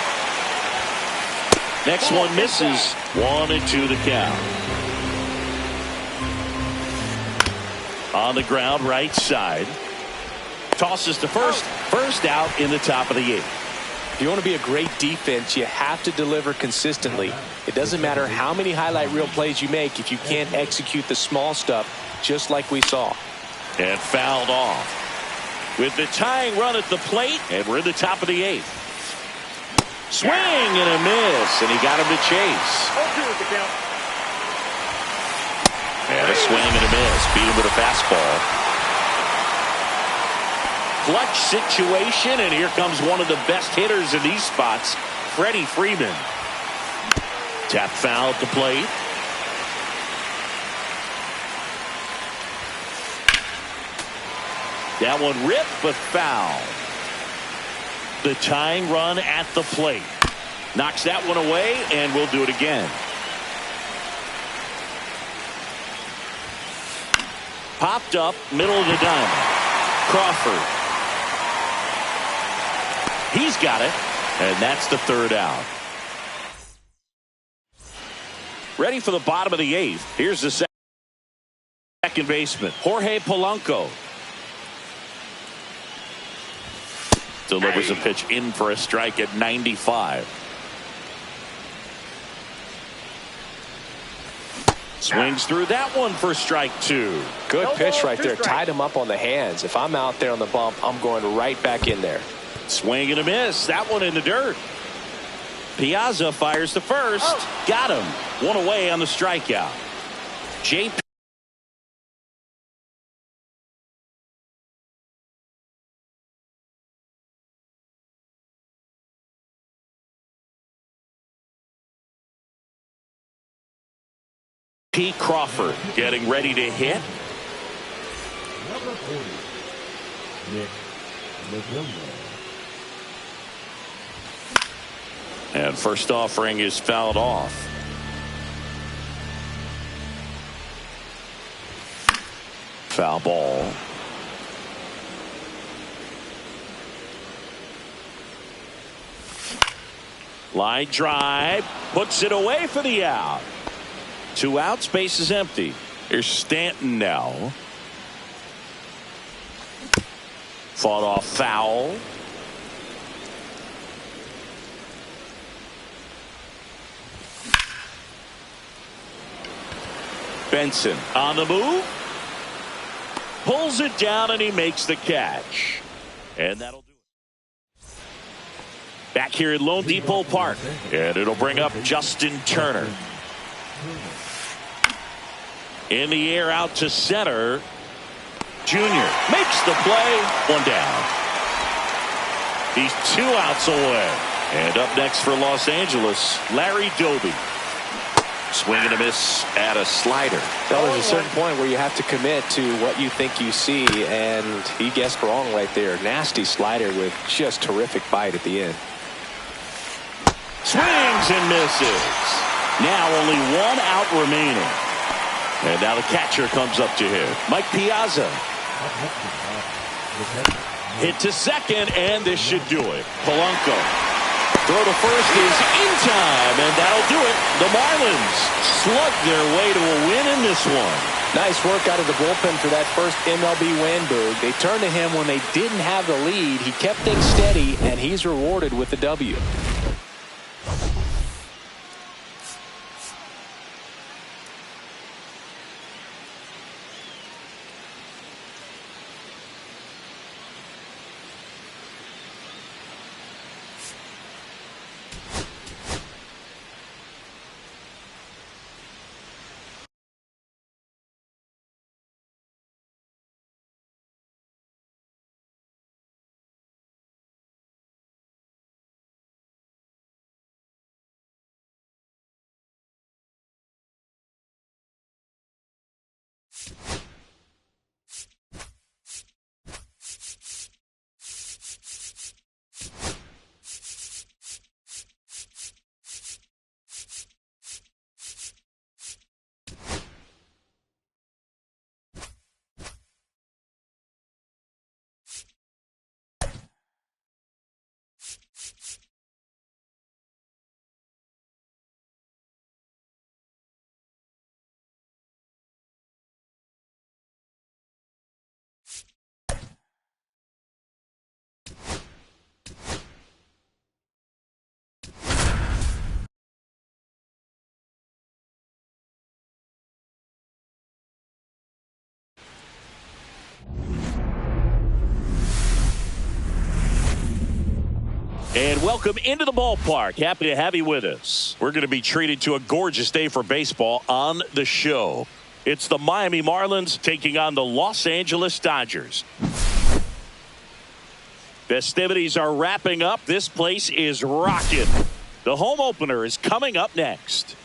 Next one misses. 1-2 the count. On the ground, right side. Tosses to first. First out in the top of the eighth. If you want to be a great defense, you have to deliver consistently. It doesn't matter how many highlight reel plays you make if you can't execute the small stuff, just like we saw. And fouled off. With the tying run at the plate, and we're in the top of the eighth. Swing and a miss, and he got him to chase. 0-2 at the count. And a swing and a miss. Beat him with a fastball. Clutch situation, and here comes one of the best hitters in these spots, Freddie Freeman. Tap foul at the plate. That one ripped, but foul. The tying run at the plate. Knocks that one away, and we'll do it again. Popped up, middle of the diamond. Crawford. He's got it, and that's the third out. Ready for the bottom of the eighth. Here's the second baseman, Jorge Polanco. Delivers a pitch in for a strike at 95. Swings through that one for strike two. Good pitch right there. Tied him up on the hands. If I'm out there on the bump, I'm going right back in there. Swing and a miss. That one in the dirt. Piazza fires to first. Got him. One away on the strikeout. JP. Crawford getting ready to hit. Number 40, Nick Lagumbo. And first offering is fouled off. Foul ball. Line drive. Puts it away for the out. 2 outs, base is empty. Here's Stanton now. Fought off foul. Benson on the move. Pulls it down and he makes the catch. And that'll do it. Back here at Lone Depot Park. And it'll bring up Justin Turner. In the air out to center. Junior makes the play. One down. He's 2 outs away. And up next for Los Angeles, Larry Doby. Swing and a miss at a slider. Well, there's a certain point where you have to commit to what you think you see, and he guessed wrong right there. Nasty slider with just terrific bite at the end. Swings and misses. Now only 1 out remaining. And now the catcher comes up to him. Mike Piazza. Hit to second, and this should do it. Polanco. Throw to first is in time, and that'll do it. The Marlins slug their way to a win in this one. Nice work out of the bullpen for that first MLB win, Boog. They turned to him when they didn't have the lead. He kept things steady, and he's rewarded with the W. And welcome into the ballpark. Happy to have you with us. We're going to be treated to a gorgeous day for baseball on the show. It's the Miami Marlins taking on the Los Angeles Dodgers. Festivities are wrapping up. This place is rocking. The home opener is coming up next.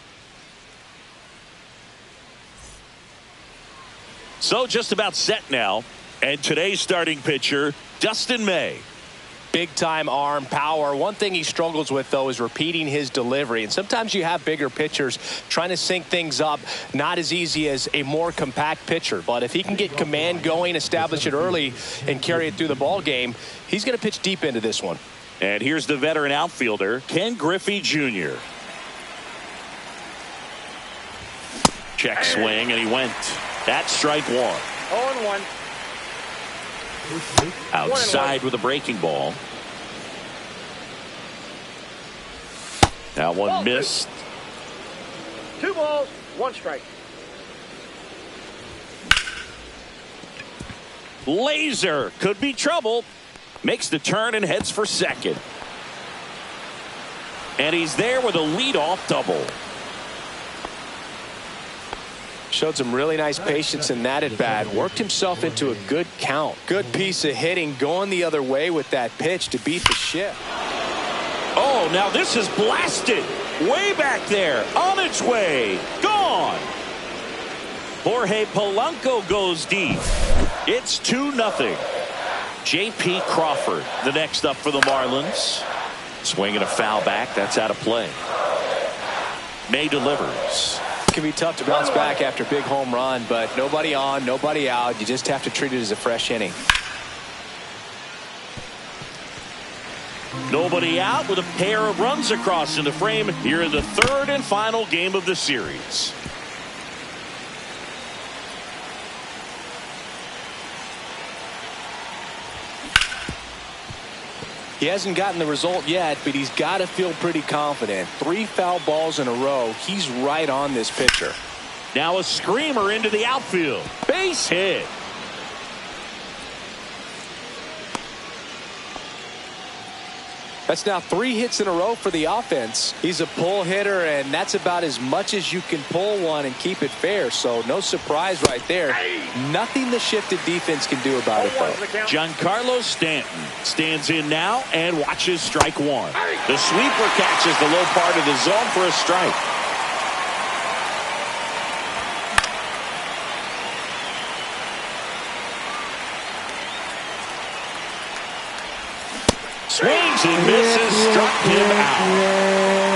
So just about set now. And today's starting pitcher, Dustin May. Big time arm power. One thing he struggles with, though, is repeating his delivery. And sometimes you have bigger pitchers trying to sync things up. Not as easy as a more compact pitcher. But if he can get command going, establish it early, and carry it through the ball game, he's going to pitch deep into this one. And here's the veteran outfielder, Ken Griffey Jr. Check swing, and he went. That's strike one. 0-1. Outside with a breaking ball. That one Ball missed. 2 balls, 1 strike. Laser could be trouble. Makes the turn and heads for second. And he's there with a leadoff double. Showed some really nice patience in that at bat. Worked himself into a good count. Good piece of hitting, going the other way with that pitch to beat the shift. Oh, now this is blasted. Way back there. On its way. Gone. Jorge Polanco goes deep. It's 2-0. J.P. Crawford, the next up for the Marlins. Swinging a foul back. That's out of play. May delivers. It can be tough to bounce back after a big home run, but nobody on, nobody out. You just have to treat it as a fresh inning. Nobody out with a pair of runs across in the frame here in the third and final game of the series. He hasn't gotten the result yet, but he's got to feel pretty confident. 3 foul balls in a row. He's right on this pitcher. Now a screamer into the outfield. Base hit. That's now 3 hits in a row for the offense. He's a pull hitter, and that's about as much as you can pull one and keep it fair. So no surprise right there. Nothing the shifted defense can do about it, though. Giancarlo Stanton stands in now and watches strike one. The sweeper catches the low part of the zone for a strike. Swings and misses, struck him out.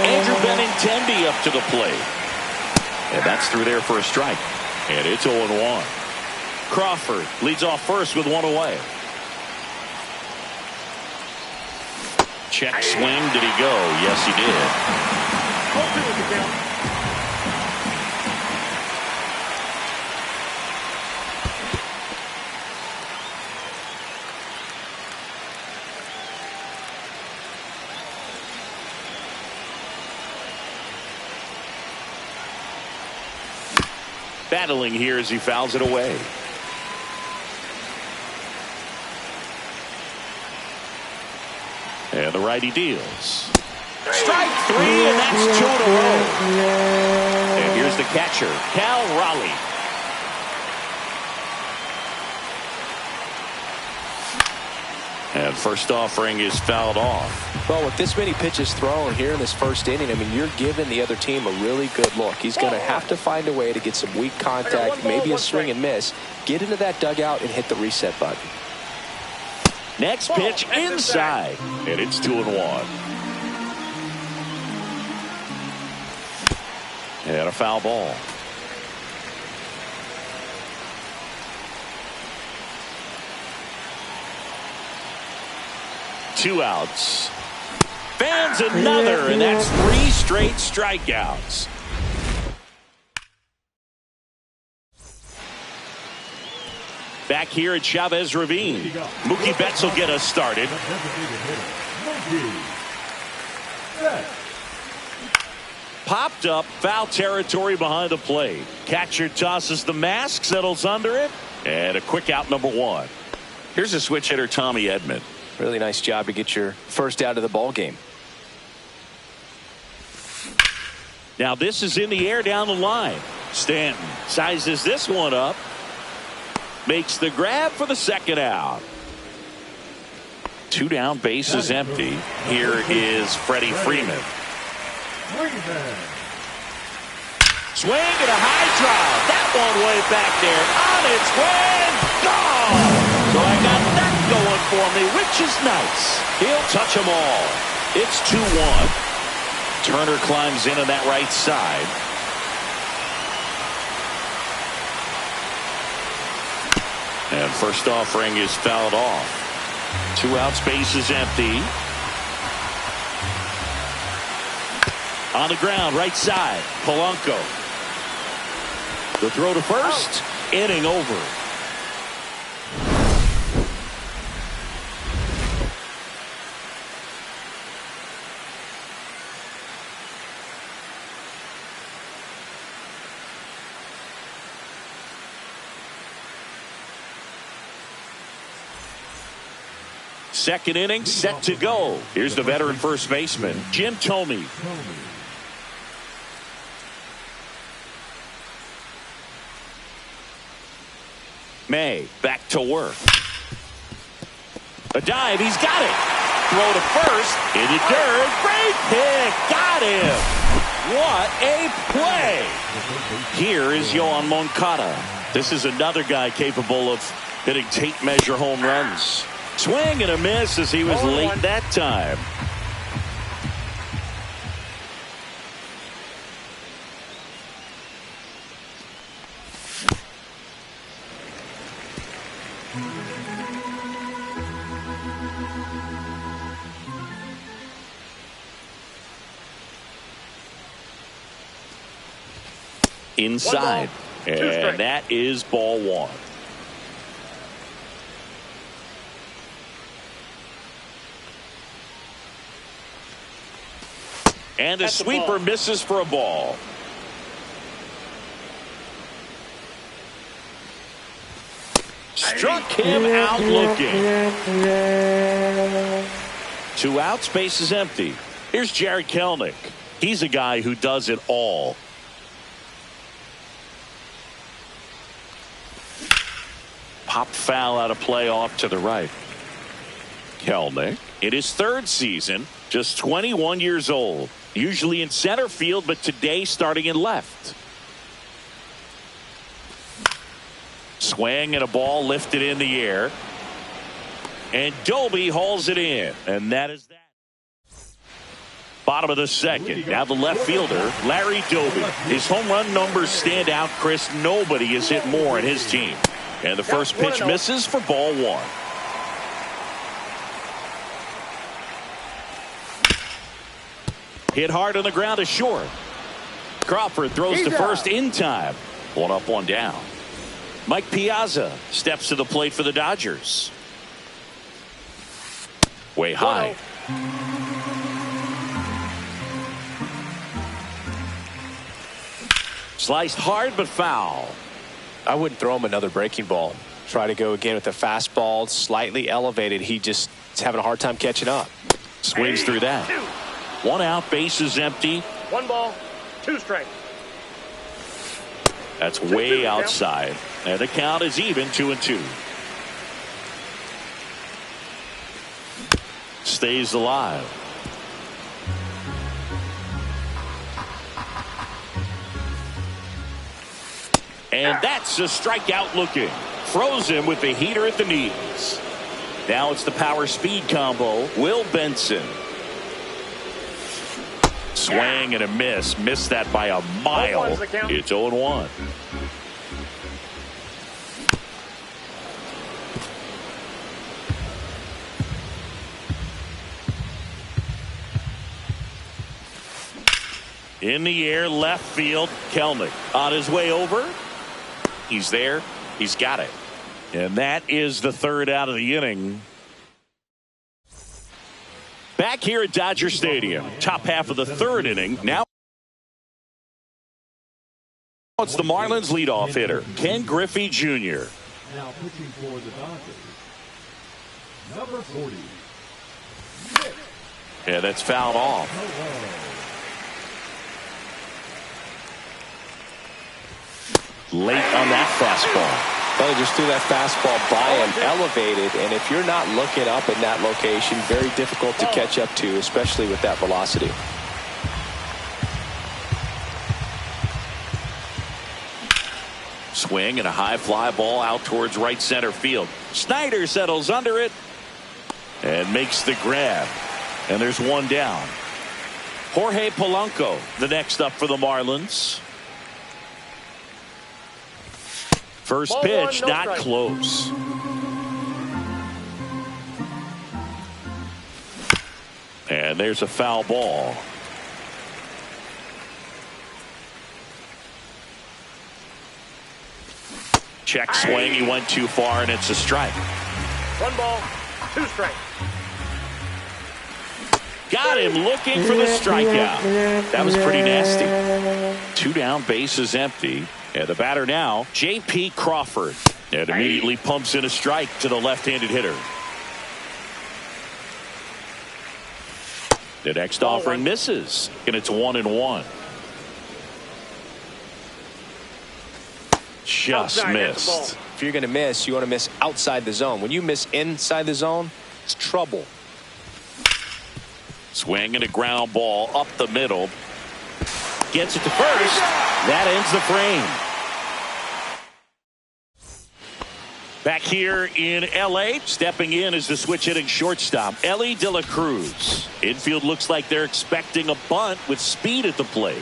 Andrew Benintendi up to the plate. And that's through there for a strike. And it's 0-1. Crawford leads off first with 1 away. Check swing. Did he go? Yes, he did. Battling here as he fouls it away. And the righty deals. Strike 3, and that's 2 in a row. And here's the catcher, Cal Raleigh. And first offering is fouled off. Well, with this many pitches thrown here in this first inning, I mean, you're giving the other team a really good look. He's going to have to find a way to get some weak contact, maybe a swing and miss, get into that dugout and hit the reset button. Next pitch inside, and it's 2-1. And a foul ball. Two outs. Fans another, and that's 3 straight strikeouts. Back here at Chavez Ravine, Mookie Betts will get us started. Popped up, foul territory behind the plate. Catcher tosses the mask, settles under it, and a quick out number 1. Here's a switch hitter, Tommy Edman. Really nice job to get your first out of the ball game. Now this is in the air down the line. Stanton sizes this one up. Makes the grab for the second out. 2 down, bases empty. Here is Freddie Freeman. Swing and a high drive. That one way back there. On its way. Gone. So I got that going for me, which is nice. He'll touch them all. It's 2-1. Turner climbs in on that right side. And first offering is fouled off. 2 outs, bases empty. On the ground, right side, Polanco. The throw to first, inning over. Second inning set to go. Here's the veteran first baseman, Jim Thome. May back to work. A dive, he's got it. Throw to first, into third, great pick, got him. What a play. Here is Yoan Moncada. This is another guy capable of hitting tape measure home runs. Swing and a miss as he was late that time. Inside, and that is ball 1. And the sweeper misses for a ball. Struck him out looking. 2 outs, bases empty. Here's Jared Kelenic. He's a guy who does it all. Popped foul out of play off to the right. Kelenic in his 3rd season, just 21 years old. Usually in center field, but today starting in left. Swing and a ball lifted in the air. And Doby hauls it in. And that is that. Bottom of the second. Now the left fielder, Larry Doby. His home run numbers stand out, Chris. Nobody has hit more in his team. And the first pitch misses for ball 1. Hit hard on the ground to short. Crawford throws to first in time. 1 up, 1 down. Mike Piazza steps to the plate for the Dodgers. Way high. Sliced hard but foul. I wouldn't throw him another breaking ball. Try to go again with the fastball, slightly elevated. He just is having a hard time catching up. Swings through that. 1 out, bases empty. 1 ball, 2 strikes. That's way outside. And the count is even, 2-2. Stays alive. And that's a strikeout looking. Froze him with the heater at the knees. Now it's the power speed combo. Will Benson. Swing and a miss. Missed that by a mile. It's 0-1. In the air, left field, Kelenic on his way over. He's there. He's got it. And that is the 3rd out of the inning. Back here at Dodger Stadium, top half of the 3rd inning. Now it's the Marlins leadoff hitter, Ken Griffey Jr. Now pitching for the Dodgers, number 40, Yeah, that's fouled off. Late on that fastball. Well, he just threw that fastball by him, elevated, and if you're not looking up in that location, very difficult to catch up to, especially with that velocity. Swing and a high fly ball out towards right center field. Snyder settles under it and makes the grab. And there's one down. Jorge Polanco, the next up for the Marlins. First Ball pitch, one, no not strike. close. And there's a foul ball. Check swing, he went too far, and it's a strike. 1 ball, 2 strikes. Got him looking for the strikeout. That was pretty nasty. 2 down, bases empty. And the batter now, J.P. Crawford. And immediately pumps in a strike to the left-handed hitter. The next offering misses, and it's 1-1. Just Outside, that's the ball. If you're going to miss, you want to miss outside the zone. When you miss inside the zone, it's trouble. Swing and a ground ball up the middle. Gets it to first. That ends the frame. Back here in L.A., stepping in is the switch hitting shortstop, Ellie De La Cruz. Infield looks like they're expecting a bunt with speed at the plate.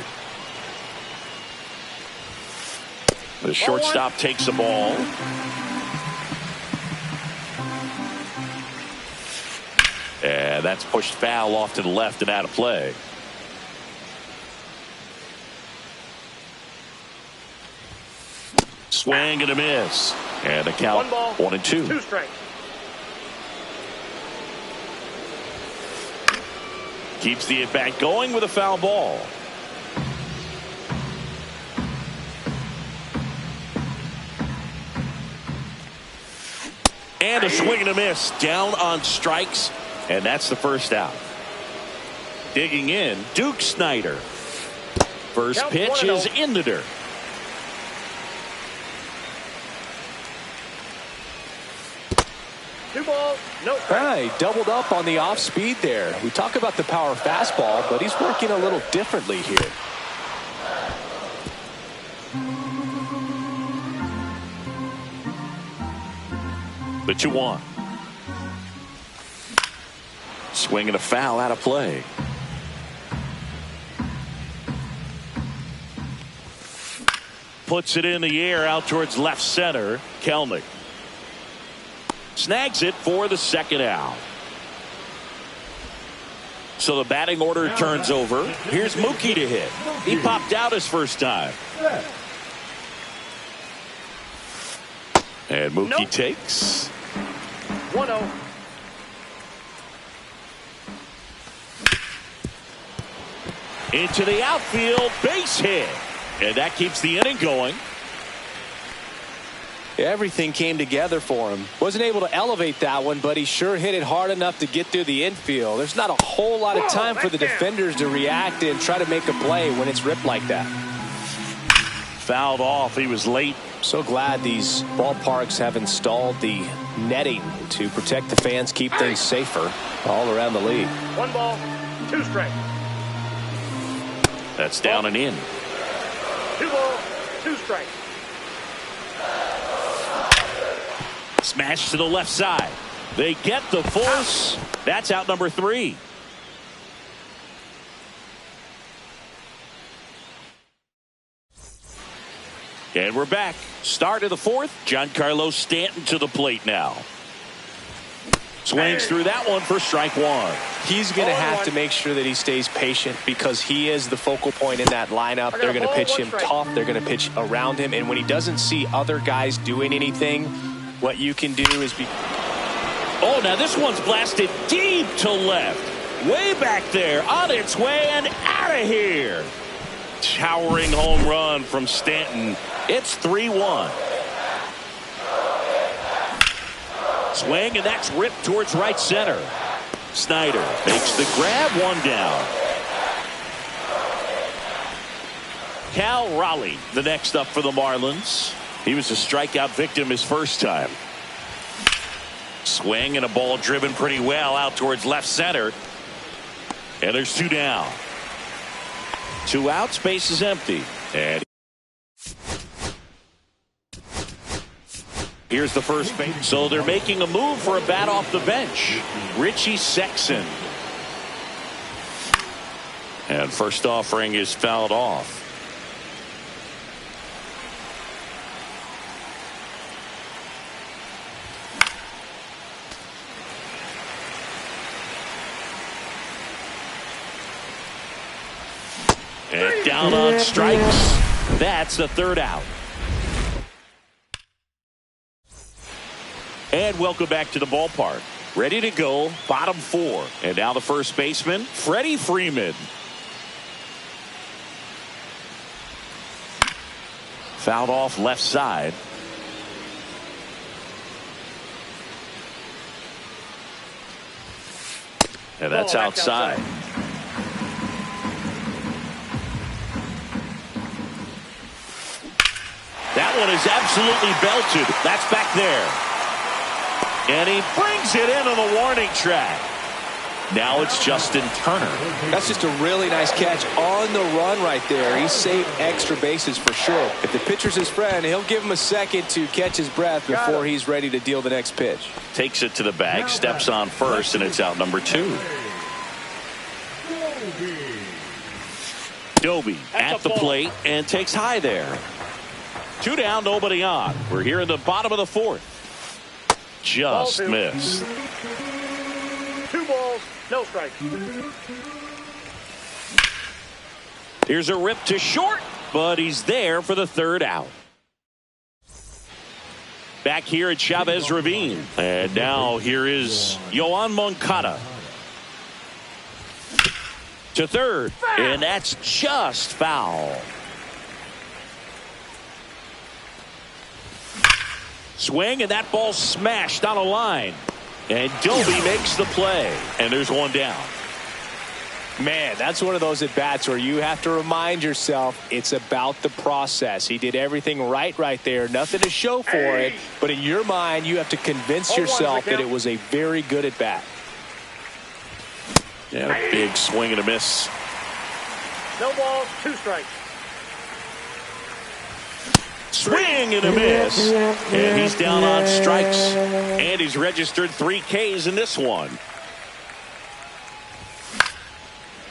The shortstop takes a ball. And that's pushed foul off to the left and out of play. Swing and a miss. And the count 1-2. 2 strikes. Keeps the at-bat going with a foul ball. And a swing and a miss. Down on strikes. And that's the first out. Digging in, Duke Snyder. First Count pitch 1-0. is in the dirt. Two balls, no strikes. He doubled up on the off speed there. We talk about the power fastball, but he's working a little differently here. The 2-1. Swing and a foul out of play. Puts it in the air out towards left center. Kelnick snags it for the second out. So the batting order turns over. Here's Mookie to hit. He popped out his first time. And Mookie takes. 1-0. Into the outfield, base hit. And that keeps the inning going. Everything came together for him. Wasn't able to elevate that one, but he sure hit it hard enough to get through the infield. There's not a whole lot of time for the defenders to react and try to make a play when it's ripped like that. Fouled off. He was late. So glad these ballparks have installed the netting to protect the fans, keep things safer all around the league. 1 ball, 2 strikes. That's down and in. 2 balls, 2 strikes. Smash to the left side. They get the force. That's out number 3. And we're back. Start of the 4th. Giancarlo Stanton to the plate now. Swings through that one for strike 1. He's going to have to make sure that he stays patient because he is the focal point in that lineup. They're going to pitch him tough. They're going to pitch around him. And when he doesn't see other guys doing anything, what you can do is be. Oh, now this one's blasted deep to left. Way back there. On its way and out of here. Towering home run from Stanton. It's 3-1. Swing, and that's ripped towards right center. Snyder makes the grab, one down. Cal Raleigh, the next up for the Marlins. He was a strikeout victim his first time. Swing and a ball driven pretty well out towards left center. And there's two down. 2 outs, base is empty. And here's the first base. So they're making a move for a bat off the bench. Richie Sexson. And first offering is fouled off. And down on strikes. That's the 3rd out. And welcome back to the ballpark. Ready to go, bottom 4. And now the first baseman, Freddie Freeman. Fouled off left side. And that's outside. That one is absolutely belted. That's back there. And he brings it into the warning track. Now it's Justin Turner. That's just a really nice catch on the run right there. He saved extra bases for sure. If the pitcher's his friend, he'll give him a second to catch his breath before he's ready to deal the next pitch. Takes it to the bag, steps on first, and it's out number 2. Doby at the plate and takes high there. 2 down, nobody on. We're here in the bottom of the 4th. Just missed. 2 balls, no strikes. Here's a rip to short, but he's there for the 3rd out. Back here at Chavez Ravine. And now here is Yoan Moncada. To 3rd, and that's just foul. Swing, and that ball smashed on a line. And Doby makes the play. And there's 1 down. Man, that's one of those at-bats where you have to remind yourself it's about the process. He did everything right there. Nothing to show for it. But in your mind, you have to convince yourself that it was a very good at-bat. And a big swing and a miss. No balls, 2 strikes. Swing and a miss. And he's down on strikes. And he's registered 3 Ks in this one.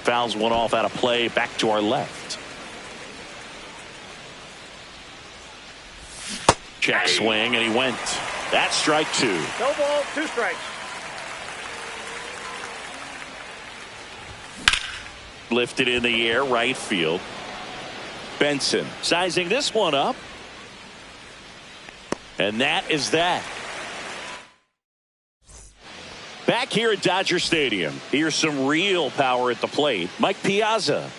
Fouls one off out of play, back to our left. Check swing, and he went. That's strike 2. No balls, 2 strikes. Lifted in the air, right field. Benson sizing this one up. And that is that. Back here at Dodger Stadium, here's some real power at the plate. Mike Piazza.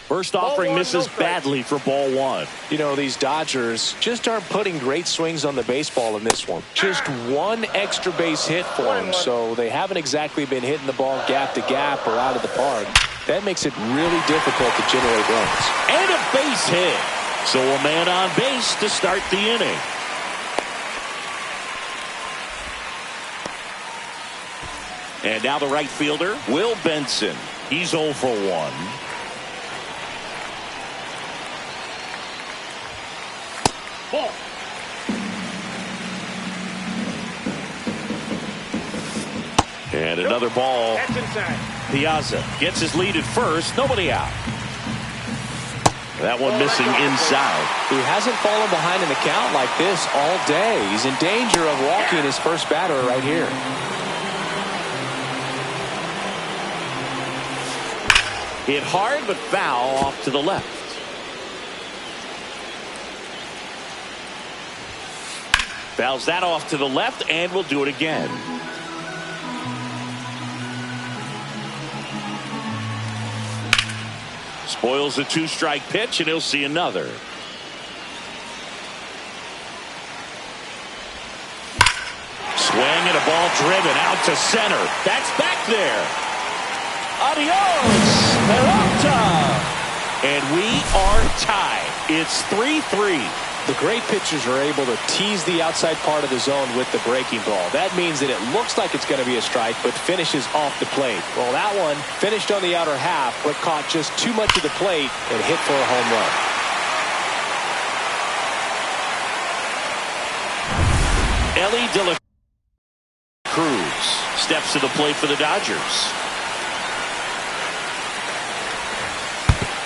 First offering misses badly for ball 1. You know, these Dodgers just aren't putting great swings on the baseball in this one. Just 1 extra base hit for them, so they haven't exactly been hitting the ball gap to gap or out of the park. That makes it really difficult to generate runs. And a base hit. So a man on base to start the inning. And now the right fielder, Will Benson. He's 0 for 1. Ball. And another ball. That's inside. Piazza gets his lead at first. Nobody out. That one missing inside. He hasn't fallen behind in the count like this all day. He's in danger of walking his first batter right here. Hit hard but foul off to the left. Fouls that off to the left, and we'll do it again. Spoils a 2-strike pitch, and he'll see another. Swing and a ball driven out to center. That's back there. Adios, Peralta. And we are tied. It's 3-3. The great pitchers are able to tease the outside part of the zone with the breaking ball. That means that it looks like it's going to be a strike, but finishes off the plate. Well, that one finished on the outer half, but caught just too much of the plate and hit for a home run. Ellie De La Cruz steps to the plate for the Dodgers.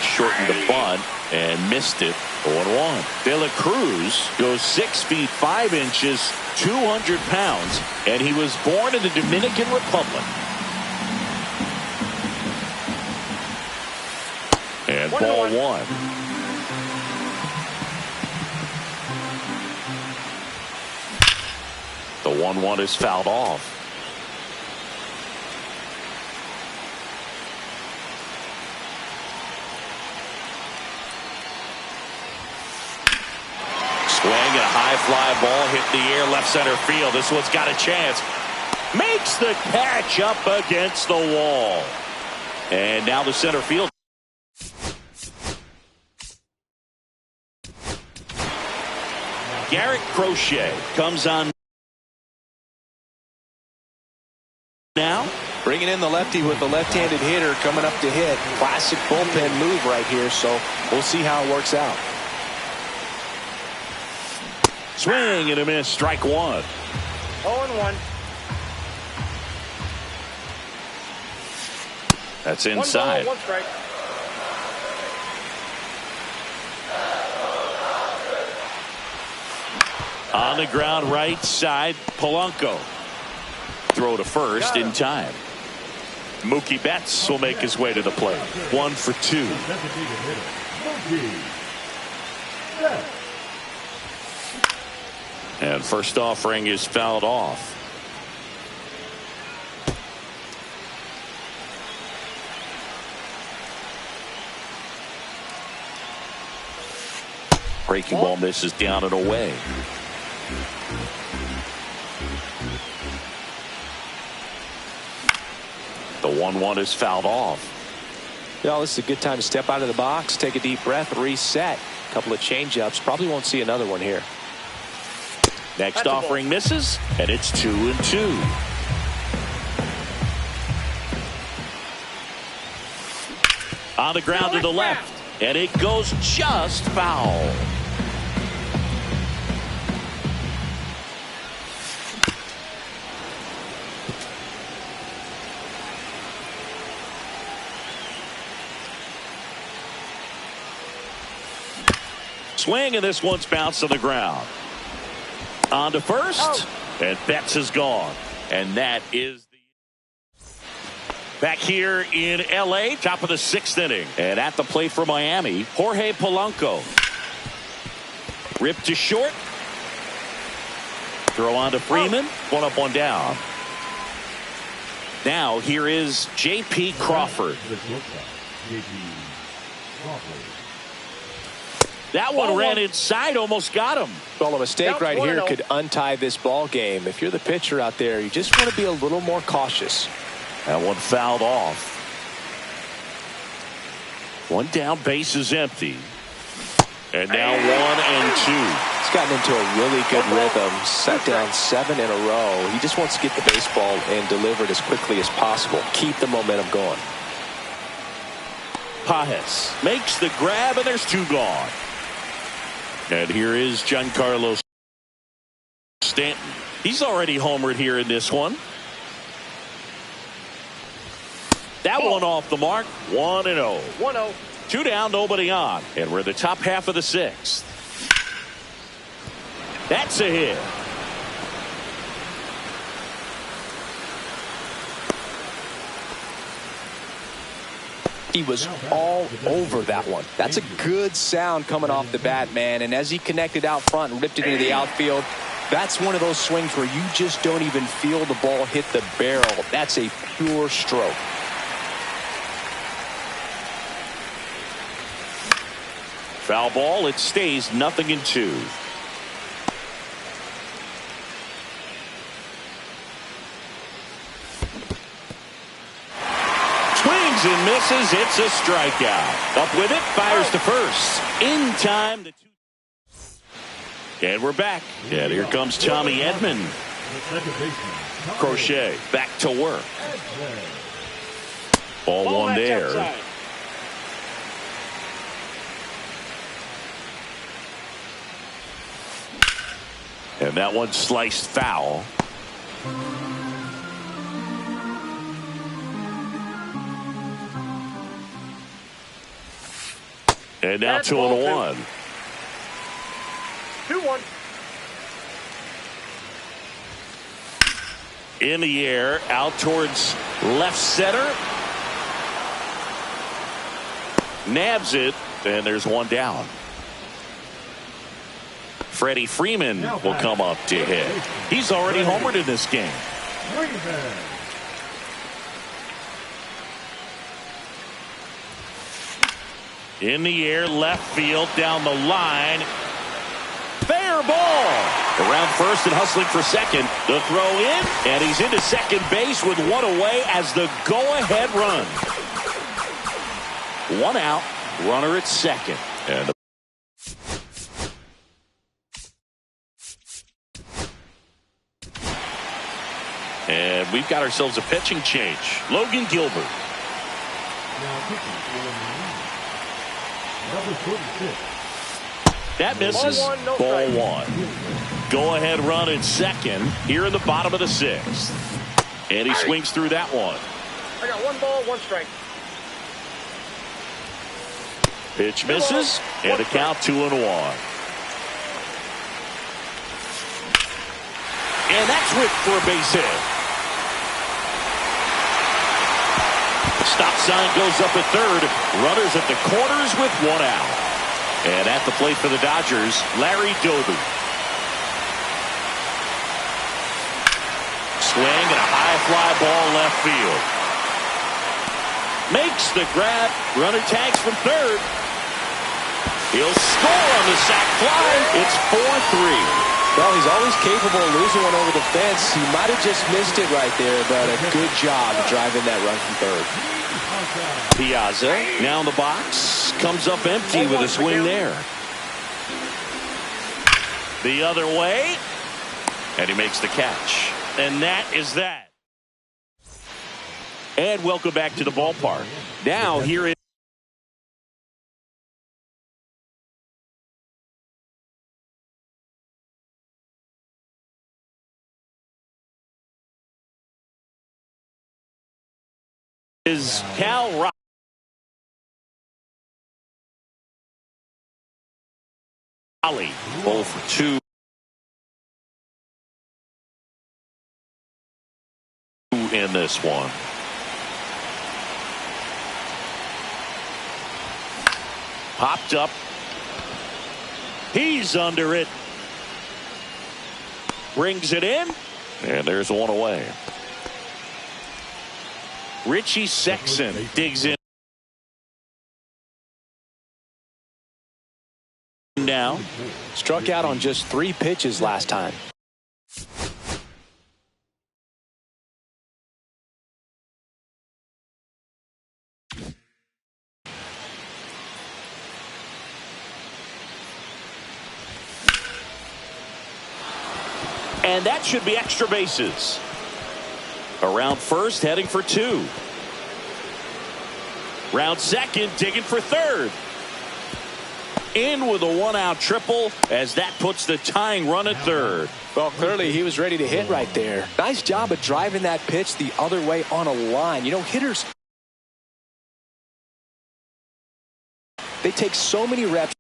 Shortened the bunt and missed it. 0-1. De La Cruz goes 6 feet 5 inches, 200 pounds, and he was born in the Dominican Republic. And ball 1. The 1-1 is fouled off. Swing and a high fly ball hit the air left center field. This one's got a chance. Makes the catch up against the wall. And now the center field. Garrett Crochet comes on now. Bringing in the lefty with the left-handed hitter coming up to hit. Classic bullpen move right here, so we'll see how it works out. Swing and a miss. Strike 1. 0-1. That's inside. 1 strike. On the ground right side, Polanco. Throw to first in time. Mookie Betts will make his way to the plate. 1 for 2. And first offering is fouled off. Breaking ball misses down and away. The 1-1 is fouled off. Well, this is a good time to step out of the box, take a deep breath, reset. A couple of change-ups. Probably won't see another one here. Next offering misses, and it's 2-2. On the ground to the left, and it goes just foul. Swing, and this one's bounced to the ground. On to first, and Betts is gone. And that is the back here in L.A., top of the 6th inning. And at the plate for Miami, Jorge Polanco. Ripped to short. Throw on to Freeman. 1 up, 1 down. Now here is J.P. Crawford. That one ran inside, almost got him. Well, a mistake right here could untie this ball game. If you're the pitcher out there, you just want to be a little more cautious. That one fouled off. 1 down, base is empty. And now 1 and 2. He's gotten into a really good rhythm. Set down 7 in a row. He just wants to get the baseball and deliver it as quickly as possible. Keep the momentum going. Pages makes the grab, and there's 2 gone. And here is Giancarlo Stanton. He's already homered here in this one. That one off the mark. 1-0. 1-0. 2 down, nobody on. And we're in the top half of the 6th. That's a hit. He was all over that one. That's a good sound coming off the bat, man. And as he connected out front and ripped it into the outfield, that's one of those swings where you just don't even feel the ball hit the barrel. That's a pure stroke. Foul ball. It stays 0-2. misses. It's a strikeout. Up with it, fires to first. In time. And we're back. And here comes Tommy Edman. Crochet back to work. Ball one there. Outside. And that one sliced foul. And now That's 2-1. 2-1. In the air, out towards left center. Nabs it, and there's one down. Freddie Freeman will come up to hit. He's already homered in this game. In the air, left field, down the line. Fair ball. Around first and hustling for second. The throw in, and he's into second base with one away as the go-ahead run. One out, runner at second. And we've got ourselves a pitching change. Logan Gilbert. That misses. Ball one. Go ahead run at second here in the bottom of the sixth. And he swings through that one. I got 1 ball, 1 strike. Pitch misses. And the count 2-1. And that's ripped for a base hit. Stop sign goes up at third. Runners at the corners with 1 out. And at the plate for the Dodgers, Larry Doby. Swing and a high fly ball left field. Makes the grab. Runner tags from third. He'll score on the sac fly. It's 4-3. Well, he's always capable of losing one over the fence. He might have just missed it right there, but a good job driving that run from third. Piazza now in the box. Comes up empty with a swing there. The other way. And he makes the catch. And that is that. And welcome back to the ballpark. Now here is Cal Raleigh. 0 for 2 in this one. Popped up. He's under it. Brings it in. And there's one away. Richie Sexson digs in now. Struck out on just 3 pitches last time. And that should be extra bases. Around first, heading for 2. Round second, digging for third. In with a 1-out triple as that puts the tying run at third. Well, clearly he was ready to hit right there. Nice job of driving that pitch the other way on a line. You know, hitters, they take so many reps.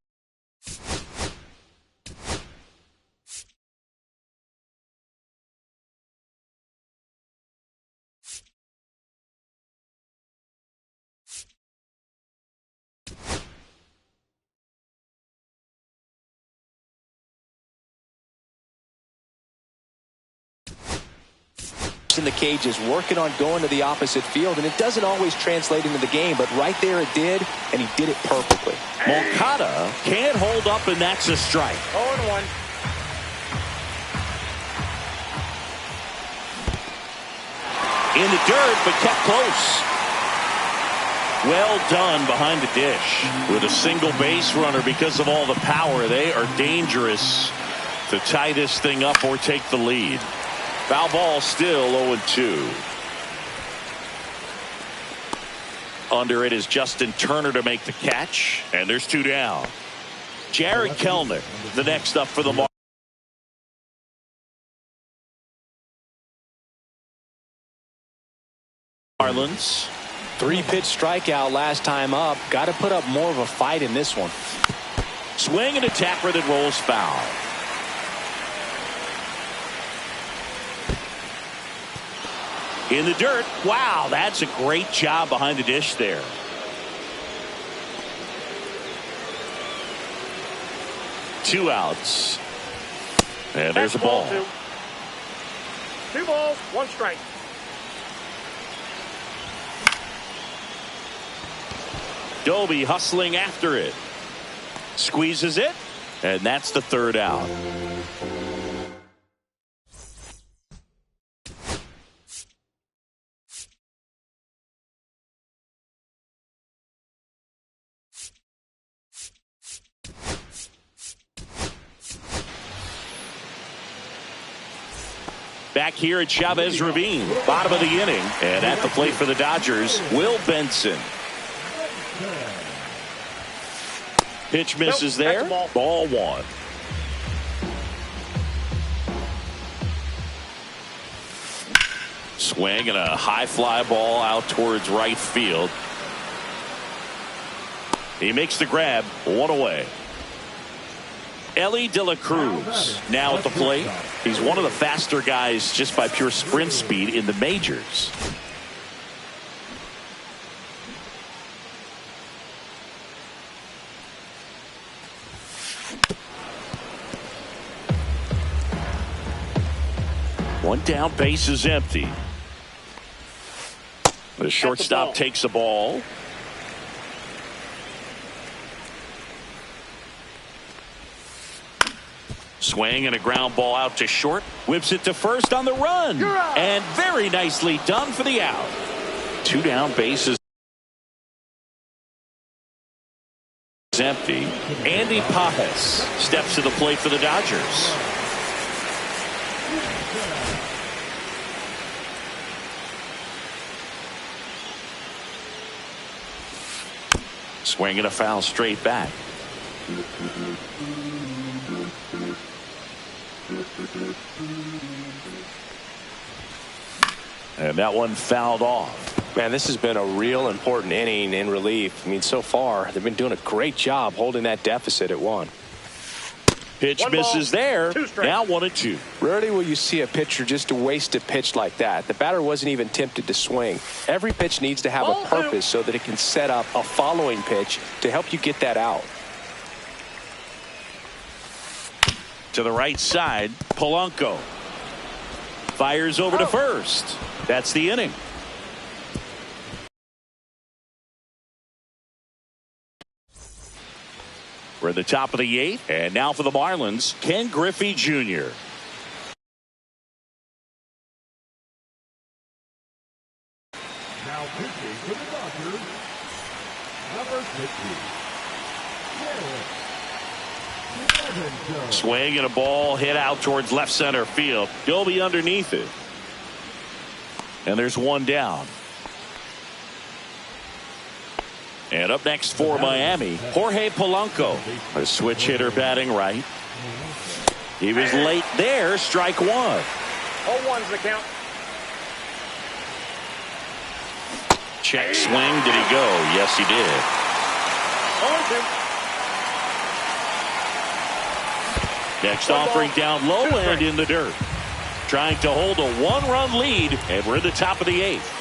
In the cages, working on going to the opposite field, and it doesn't always translate into the game, but right there it did, and he did it perfectly. Moncada can't hold up, and that's a strike. 0-1. In the dirt, but kept close. Well done behind the dish. With a single base runner, because of all the power, they are dangerous to tie this thing up or take the lead. Foul ball, still 0-2. Under it is Justin Turner to make the catch, and there's 2 down. Jared Kelenic, the next up for the Marlins. 3-pitch strikeout last time up. Got to put up more of a fight in this one. Swing and a tapper that rolls foul. In the dirt. Wow, that's a great job behind the dish there. Two outs. And there's a ball. 2 balls, 1 strike. Doby hustling after it. Squeezes it. And that's the 3rd out. Back here at Chavez Ravine, bottom of the inning, and at the plate for the Dodgers, Will Benson. Pitch misses there. Ball 1. Swing and a high fly ball out towards right field. He makes the grab. 1 away. Ellie De La Cruz now at the plate. He's one of the faster guys just by pure sprint speed in the majors. One down, base is empty. The shortstop takes the ball. Swing and a ground ball out to short. Whips it to first on the run. And very nicely done for the out. 2 down, bases empty. Andy Pajes steps to the plate for the Dodgers. Swing and a foul straight back. And that one fouled off. Man, this has been a real important inning in relief. I mean, so far, they've been doing a great job holding that deficit at 1. Pitch misses there. Now 1-2. Rarely will you see a pitcher just waste a pitch like that. The batter wasn't even tempted to swing. Every pitch needs to have a purpose so that it can set up a following pitch to help you get that out. To the right side, Polanco fires over to first. That's the inning. We're at the top of the 8th, and now for the Marlins, Ken Griffey Jr. Now pitching for the Dodgers, number 50. Swing and a ball hit out towards left center field. Doby underneath it. And there's 1 down. And up next for Miami, Jorge Polanco, a switch hitter batting right. He was late there, strike 1. 0-1's the count. Check swing, did he go? Yes, he did. 0-2. Next offering down low and in the dirt. Trying to hold a 1-run lead, and we're at the top of the 8th.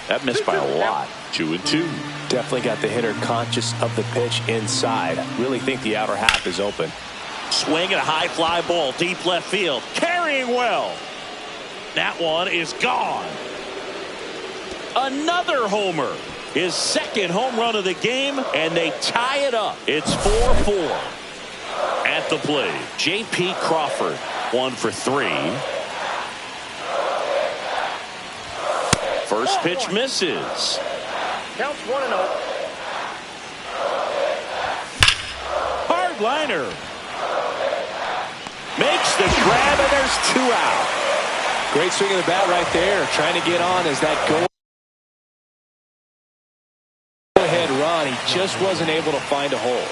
That missed by a lot. 2-2. Definitely got the hitter conscious of the pitch inside. Really think the outer half is open. Swing and a high fly ball deep left field. Carrying well. That one is gone. Another homer. His 2nd home run of the game, and they tie it up. It's 4-4. At the plate, J.P. Crawford, 1 for 3. First pitch misses. Counts 1-0. Hard liner. Makes the grab, and there's 2 out. Great swing of the bat right there. Trying to get on as that go-ahead run. He just wasn't able to find a hole.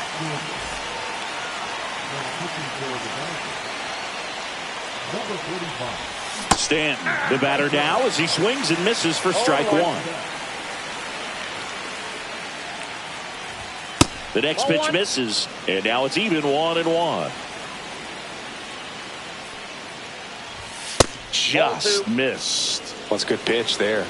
Stanton, the batter now, as he swings and misses for strike 1. The next pitch misses, and now it's even 1-1. Just missed. That's a good pitch there.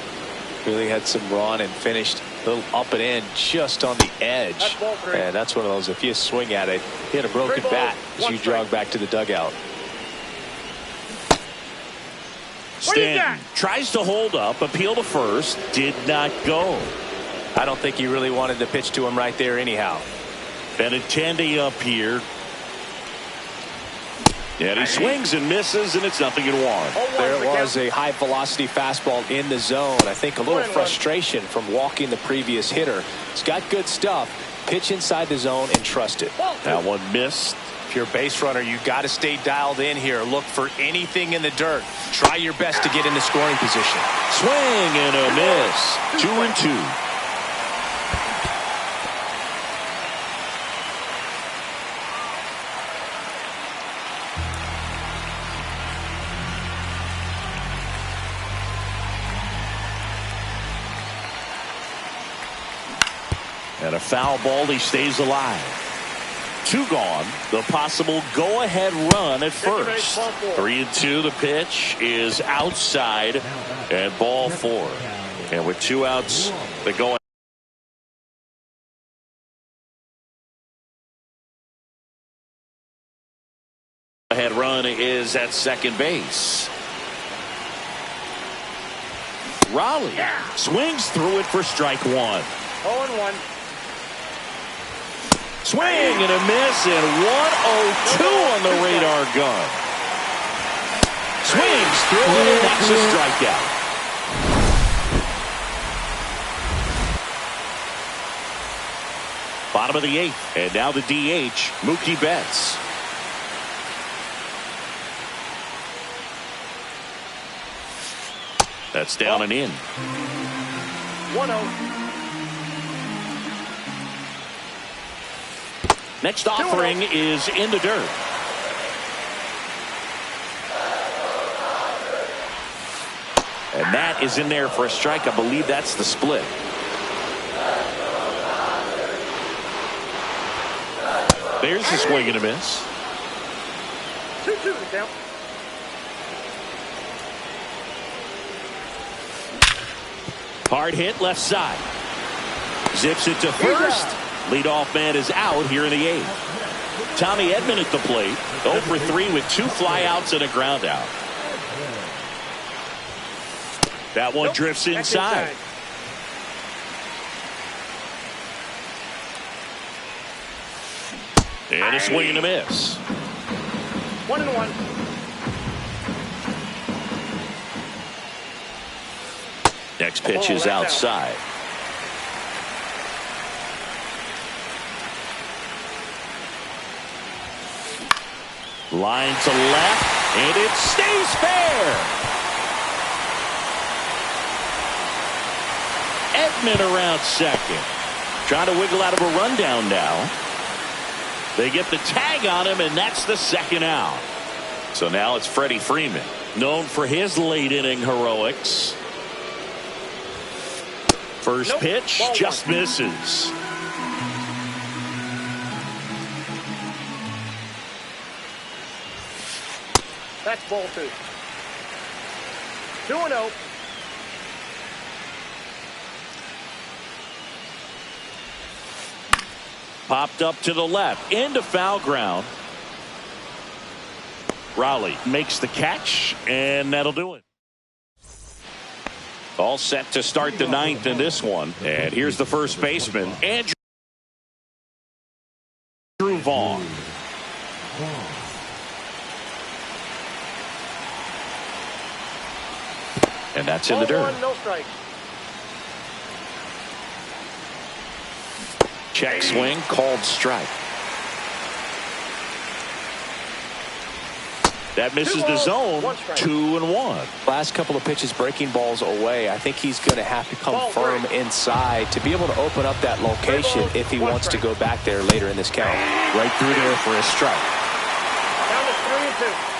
Really had some run and finished a little up and in just on the edge. And that's one of those, if you swing at it, hit a broken bat as you jog back to the dugout. Stanton tries to hold up, appeal to first, did not go. I don't think he really wanted to pitch to him right there anyhow. Benintendi up here. And he swings and misses, and it's 0-1. There it was, a high velocity fastball in the zone. I think a little frustration from walking the previous hitter. He's got good stuff. Pitch inside the zone and trust it. That one missed. If you're a base runner, you got to stay dialed in here. Look for anything in the dirt. Try your best to get in the scoring position. Swing and a miss. 2-2. And a foul ball, he stays alive. 2 gone. The possible go-ahead run at first. 3-2, the pitch is outside and ball 4. And with 2 outs, the go-ahead run is at second base. Raleigh swings through it for strike 1. 0-1. Swing and a miss, and 1-0-2 on the radar gun. Swings through it, and that's a strikeout. Bottom of the 8th, and now the DH, Mookie Betts. That's down and in. 1-0. Next offering is in the dirt. And that is in there for a strike. I believe that's the split. There's a swing and a miss. 2-2 the count. Hard hit left side. Zips it to first. Leadoff man is out here in the 8th. Tommy Edman at the plate. 0 for 3 with 2 flyouts and a ground out. That one drifts inside. And a swing and a miss. 1-1. Next pitch is outside. Line to left, and it stays fair. Edman around second. Trying to wiggle out of a rundown now. They get the tag on him, and that's the 2nd out. So now it's Freddie Freeman, known for his late inning heroics. First pitch just misses. That's ball 2. 2-0. Popped up to the left, into foul ground. Raleigh makes the catch, and that'll do it. All set to start the 9th in this one. And here's the first baseman, Andrew Vaughn. And that's in the dirt. 1, no strike. Check swing, called strike. That misses the zone. 2-1. Last couple of pitches breaking balls away. I think he's going to have to come firm inside to be able to open up that location if he wants to go back there later in this count. Right through there for a strike. Down to 3 and 2.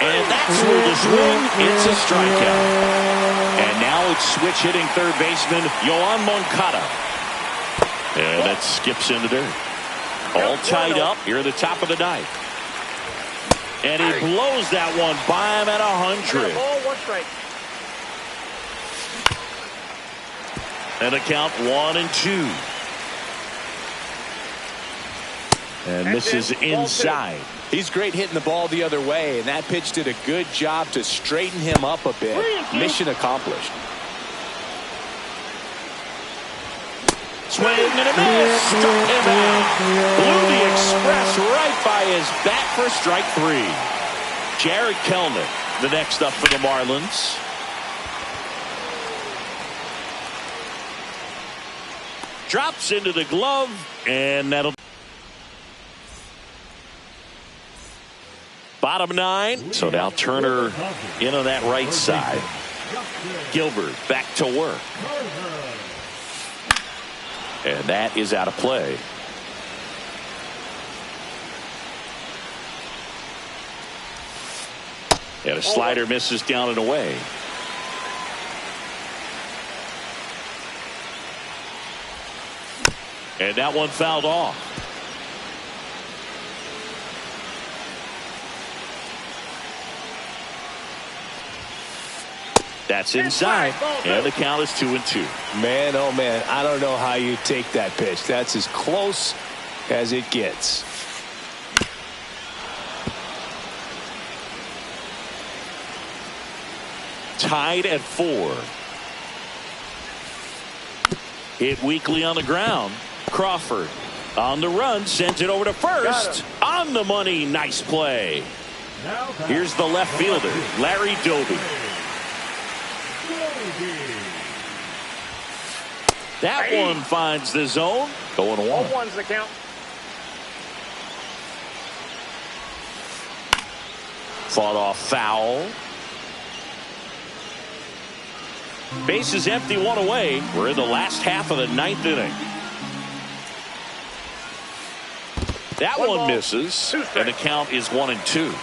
And that's where the swing. It's a strikeout. And now it's switch hitting third baseman Yoan Moncada. And that skips in the dirt. All tied up here at the top of the ninth. And he blows that one by him at 100. Ball, 1 strike. And the count 1-2. And misses inside. He's great hitting the ball the other way, and that pitch did a good job to straighten him up a bit. Mission accomplished. Swing and a miss. Struck him out. Blew the express right by his bat for strike 3. Jared Kelnick, the next up for the Marlins. Drops into the glove, and that'll. Bottom 9. So now Turner in on that right side. Gilbert back to work. And that is out of play. And a slider misses down and away. And that one fouled off. That's inside. And the count is 2-2. Man, oh man, I don't know how you take that pitch. That's as close as it gets. Tied at 4. Hit weakly on the ground. Crawford on the run, sends it over to first. On the money, nice play. Here's the left fielder, Larry Doby. That one finds the zone. Going 1. 0-1's the count. Fought off foul. Base is empty, 1 away. We're in the last half of the 9th inning. That one misses, and the count is 1-2.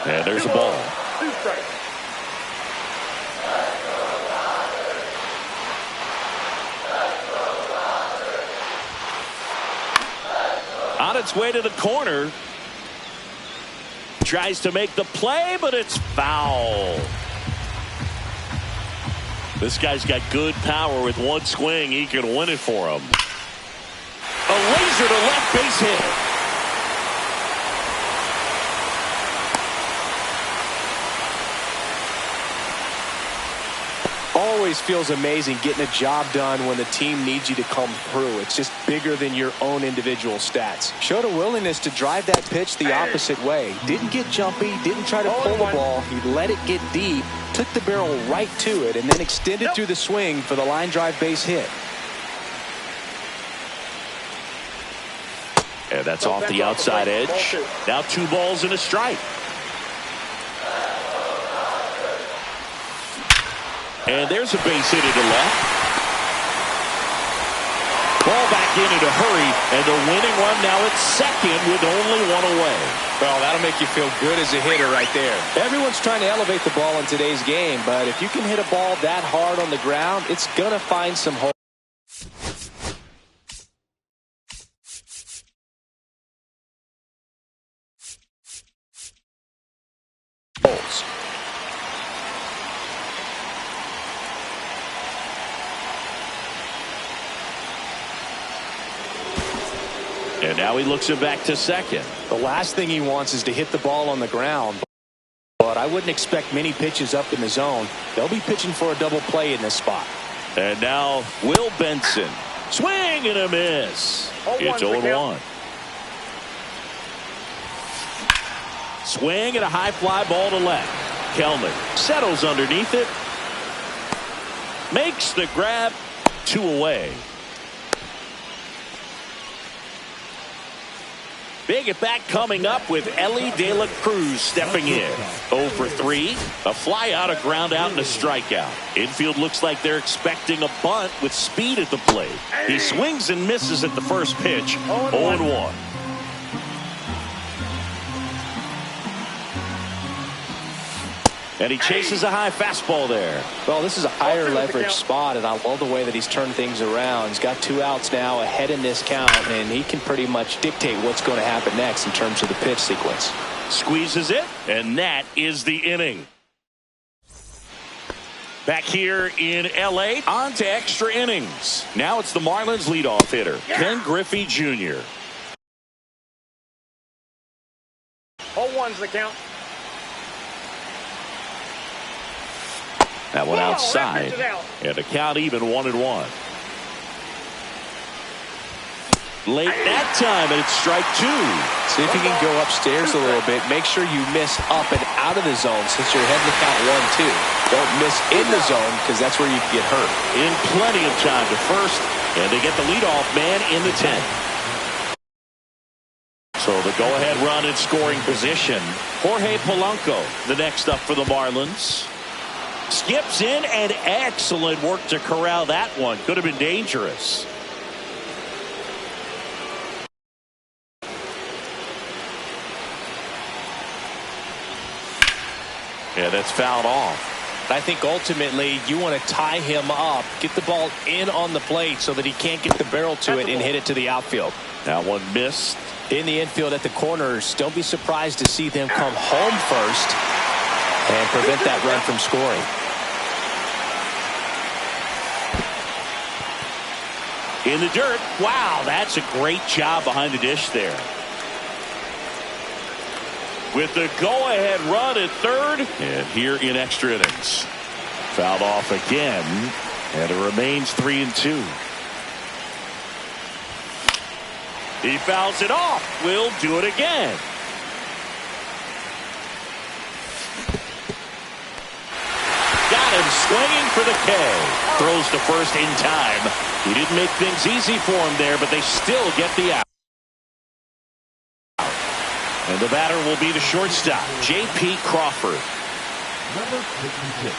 And there's a ball. 2 strikes. On its way to the corner. Tries to make the play, but it's foul. This guy's got good power. With one swing, he can win it for him. A laser to left base hit. Always feels amazing getting a job done when the team needs you to come through. It's just bigger than your own individual stats. Showed a willingness to drive that pitch the opposite way. Didn't get jumpy, didn't try to pull the ball. He let it get deep, took the barrel right to it, and then extended through the swing for the line drive base hit. And that's off the outside edge. Now 2 balls and a strike. And there's a base hit to left. Ball back in a hurry, and the winning run now at second with only 1 away. Well, that'll make you feel good as a hitter right there. Everyone's trying to elevate the ball in today's game, but if you can hit a ball that hard on the ground, it's going to find some holes. And now he looks it back to second. The last thing he wants is to hit the ball on the ground. But I wouldn't expect many pitches up in the zone. They'll be pitching for a double play in this spot. And now Will Benson. Swing and a miss. It's 0-1. Swing and a high fly ball to left. Kelnick settles underneath it. Makes the grab. 2 away. Big at bat coming up with Ellie De La Cruz stepping in. 0 for 3. A fly out, a ground out, and a strikeout. Infield looks like they're expecting a bunt with speed at the plate. He swings and misses at the first pitch. 0-1. And he chases a high fastball there. Well, this is a higher leverage spot, and I love the way that he's turned things around. He's got 2 outs now ahead in this count, and he can pretty much dictate what's going to happen next in terms of the pitch sequence. Squeezes it, and that is the inning. Back here in L.A., on to extra innings. Now it's the Marlins leadoff hitter, Ken Griffey Jr. 0-1's the count. That one outside, and the count even 1-1. Late that time, and it's strike 2. See if you can go upstairs a little bit. Make sure you miss up and out of the zone since you're heading to count 1-2. Don't miss in the zone because that's where you can get hurt. In plenty of time to first, and they get the leadoff man in the 10th. So the go-ahead run in scoring position. Jorge Polanco, the next up for the Marlins. Skips in, and excellent work to corral that one. Could have been dangerous. Yeah, that's fouled off. I think ultimately you want to tie him up, get the ball in on the plate so that he can't get the barrel to it and hit it to the outfield. That one missed. In the infield at the corners, don't be surprised to see them come home first and prevent that run from scoring. In the dirt. Wow, that's a great job behind the dish there. With the go-ahead run at third, and here in extra innings. Fouled off again, and it remains 3-2. He fouls it off. We'll do it again. Got him swinging for the K. Throws to first in time. He didn't make things easy for him there, but they still get the out. And the batter will be the shortstop, J.P. Crawford. Number 56.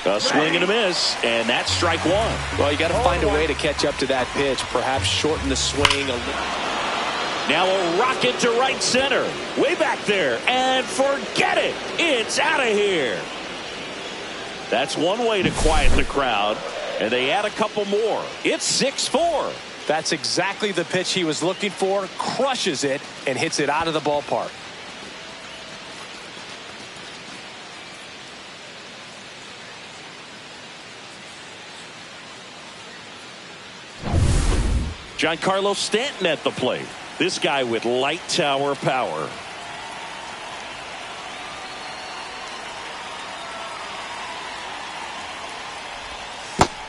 A swing and a miss, and that's strike 1. Well, you got to find a way to catch up to that pitch. Perhaps shorten the swing a little. Now a rocket to right center. Way back there. And forget it. It's out of here. That's one way to quiet the crowd. And they add a couple more. It's 6-4. That's exactly the pitch he was looking for. Crushes it and hits it out of the ballpark. Giancarlo Stanton at the plate. This guy with light tower power.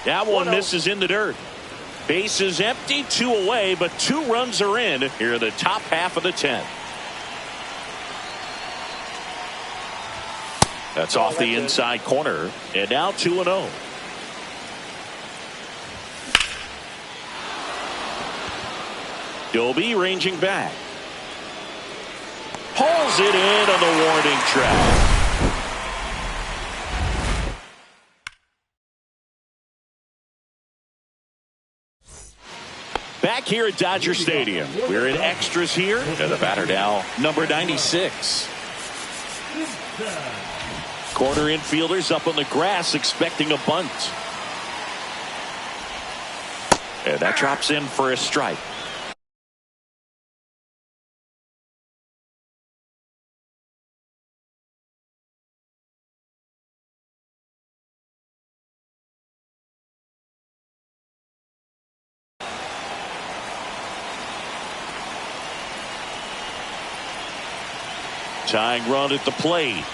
That one misses in the dirt. Base is empty, 2 away, but 2 runs are in here in the top half of the 10th. That's off the inside corner, and now 2-0. Doby ranging back. Pulls it in on the warning track. Back here at Dodger Stadium. We're in extras here. And the batter now, number 96. Corner infielders up on the grass expecting a bunt. And that drops in for a strike. Tying run at the plate.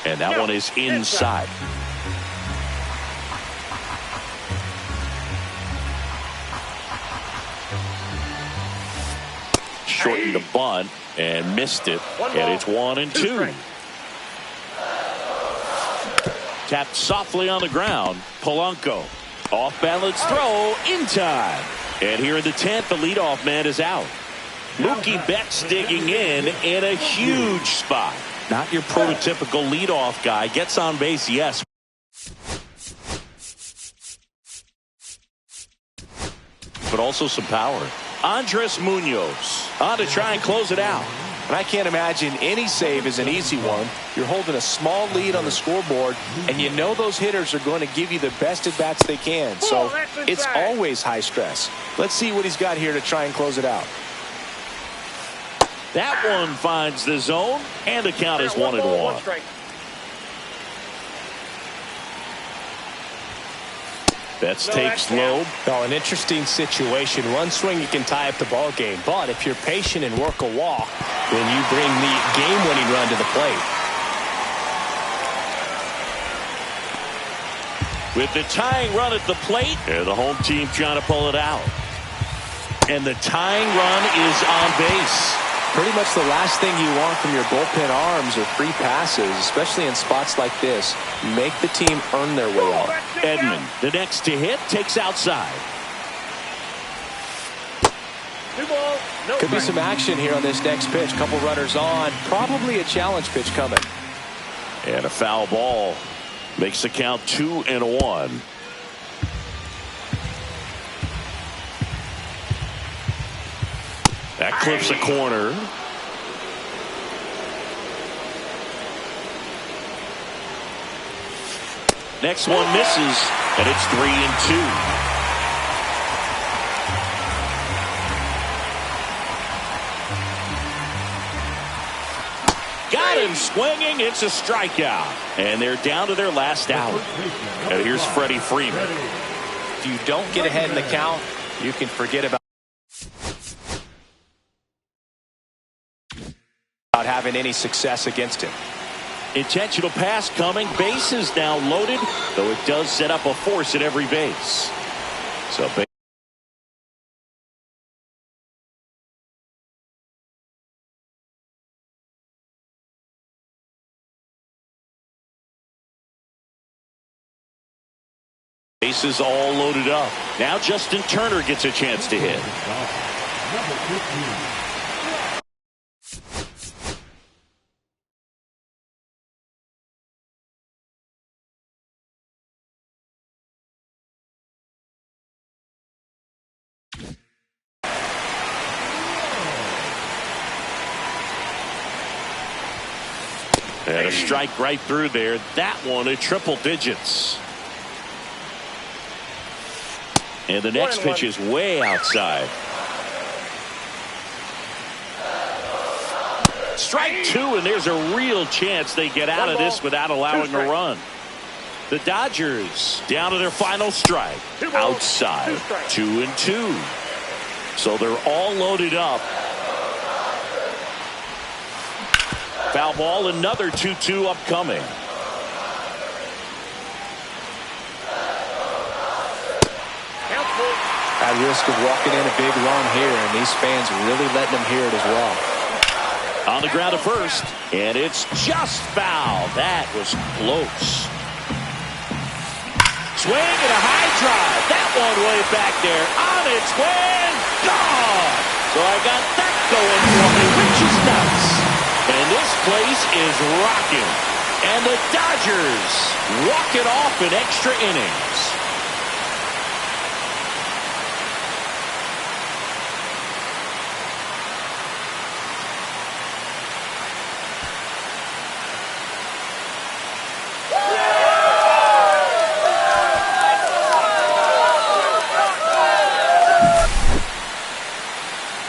And that one is inside. shortened the bunt and missed it. And it's 1-2. Tapped softly on the ground. Polanco. Off balance throw in time. And here in the 10th, the leadoff man is out. Mookie Betts digging in a huge spot. Not your prototypical leadoff guy. Gets on base, yes. But also some power. Andres Munoz on to try and close it out. And I can't imagine any save is an easy one. You're holding a small lead on the scoreboard, and you know those hitters are going to give you the best at-bats they can. So it's always high stress. Let's see what he's got here to try and close it out. That one finds the zone, and the count is 1-1. Betts takes low. Oh, an interesting situation. One swing, you can tie up the ball game. But if you're patient and work a walk, then you bring the game-winning run to the plate. With the tying run at the plate, and the home team trying to pull it out. And the tying run is on base. Pretty much the last thing you want from your bullpen arms are free passes, especially in spots like this. Make the team earn their way out. Edman, the next to hit, takes outside. Could be some action here on this next pitch. Couple runners on. Probably a challenge pitch coming. And a foul ball makes the count 2-1. That clips a corner. Next one misses, and it's 3-2. Got him swinging. It's a strikeout. And they're down to their last out. And here's Freddie Freeman. If you don't get ahead in the count, you can forget about having any success against him. Intentional pass coming. Base is now loaded, though it does set up a force at every base. So bases all loaded up. Now Justin Turner gets a chance to hit. Number 15. And a strike right through there. That one at triple digits. And the next pitch is way outside. Strike two, and there's a real chance they get out of this without allowing a run. The Dodgers down to their final strike. Outside. 2-2. So they're all loaded up. Foul ball, another 2-2 upcoming. At risk of walking in a big run here, and these fans really letting them hear it as well. On the ground at first, and it's just foul. That was close. Swing and a high drive. That one way back there. On its way, gone. So I got that going for me, which is nuts. And this place is rocking. And the Dodgers walk it off in extra innings.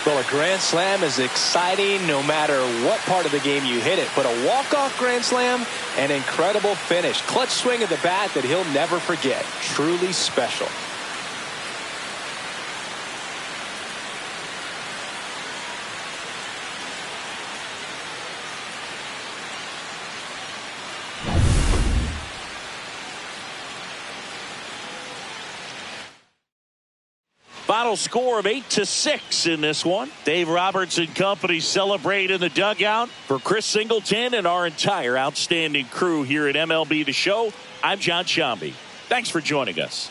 Well, a grand slam is exciting no matter what part of the game you hit it. But a walk-off grand slam, an incredible finish. Clutch swing of the bat that he'll never forget. Truly special. Final score of 8-6 in this one. Dave Roberts and company celebrate in the dugout. For Chris Singleton and our entire outstanding crew here at MLB The Show, I'm John Shambi. Thanks for joining us.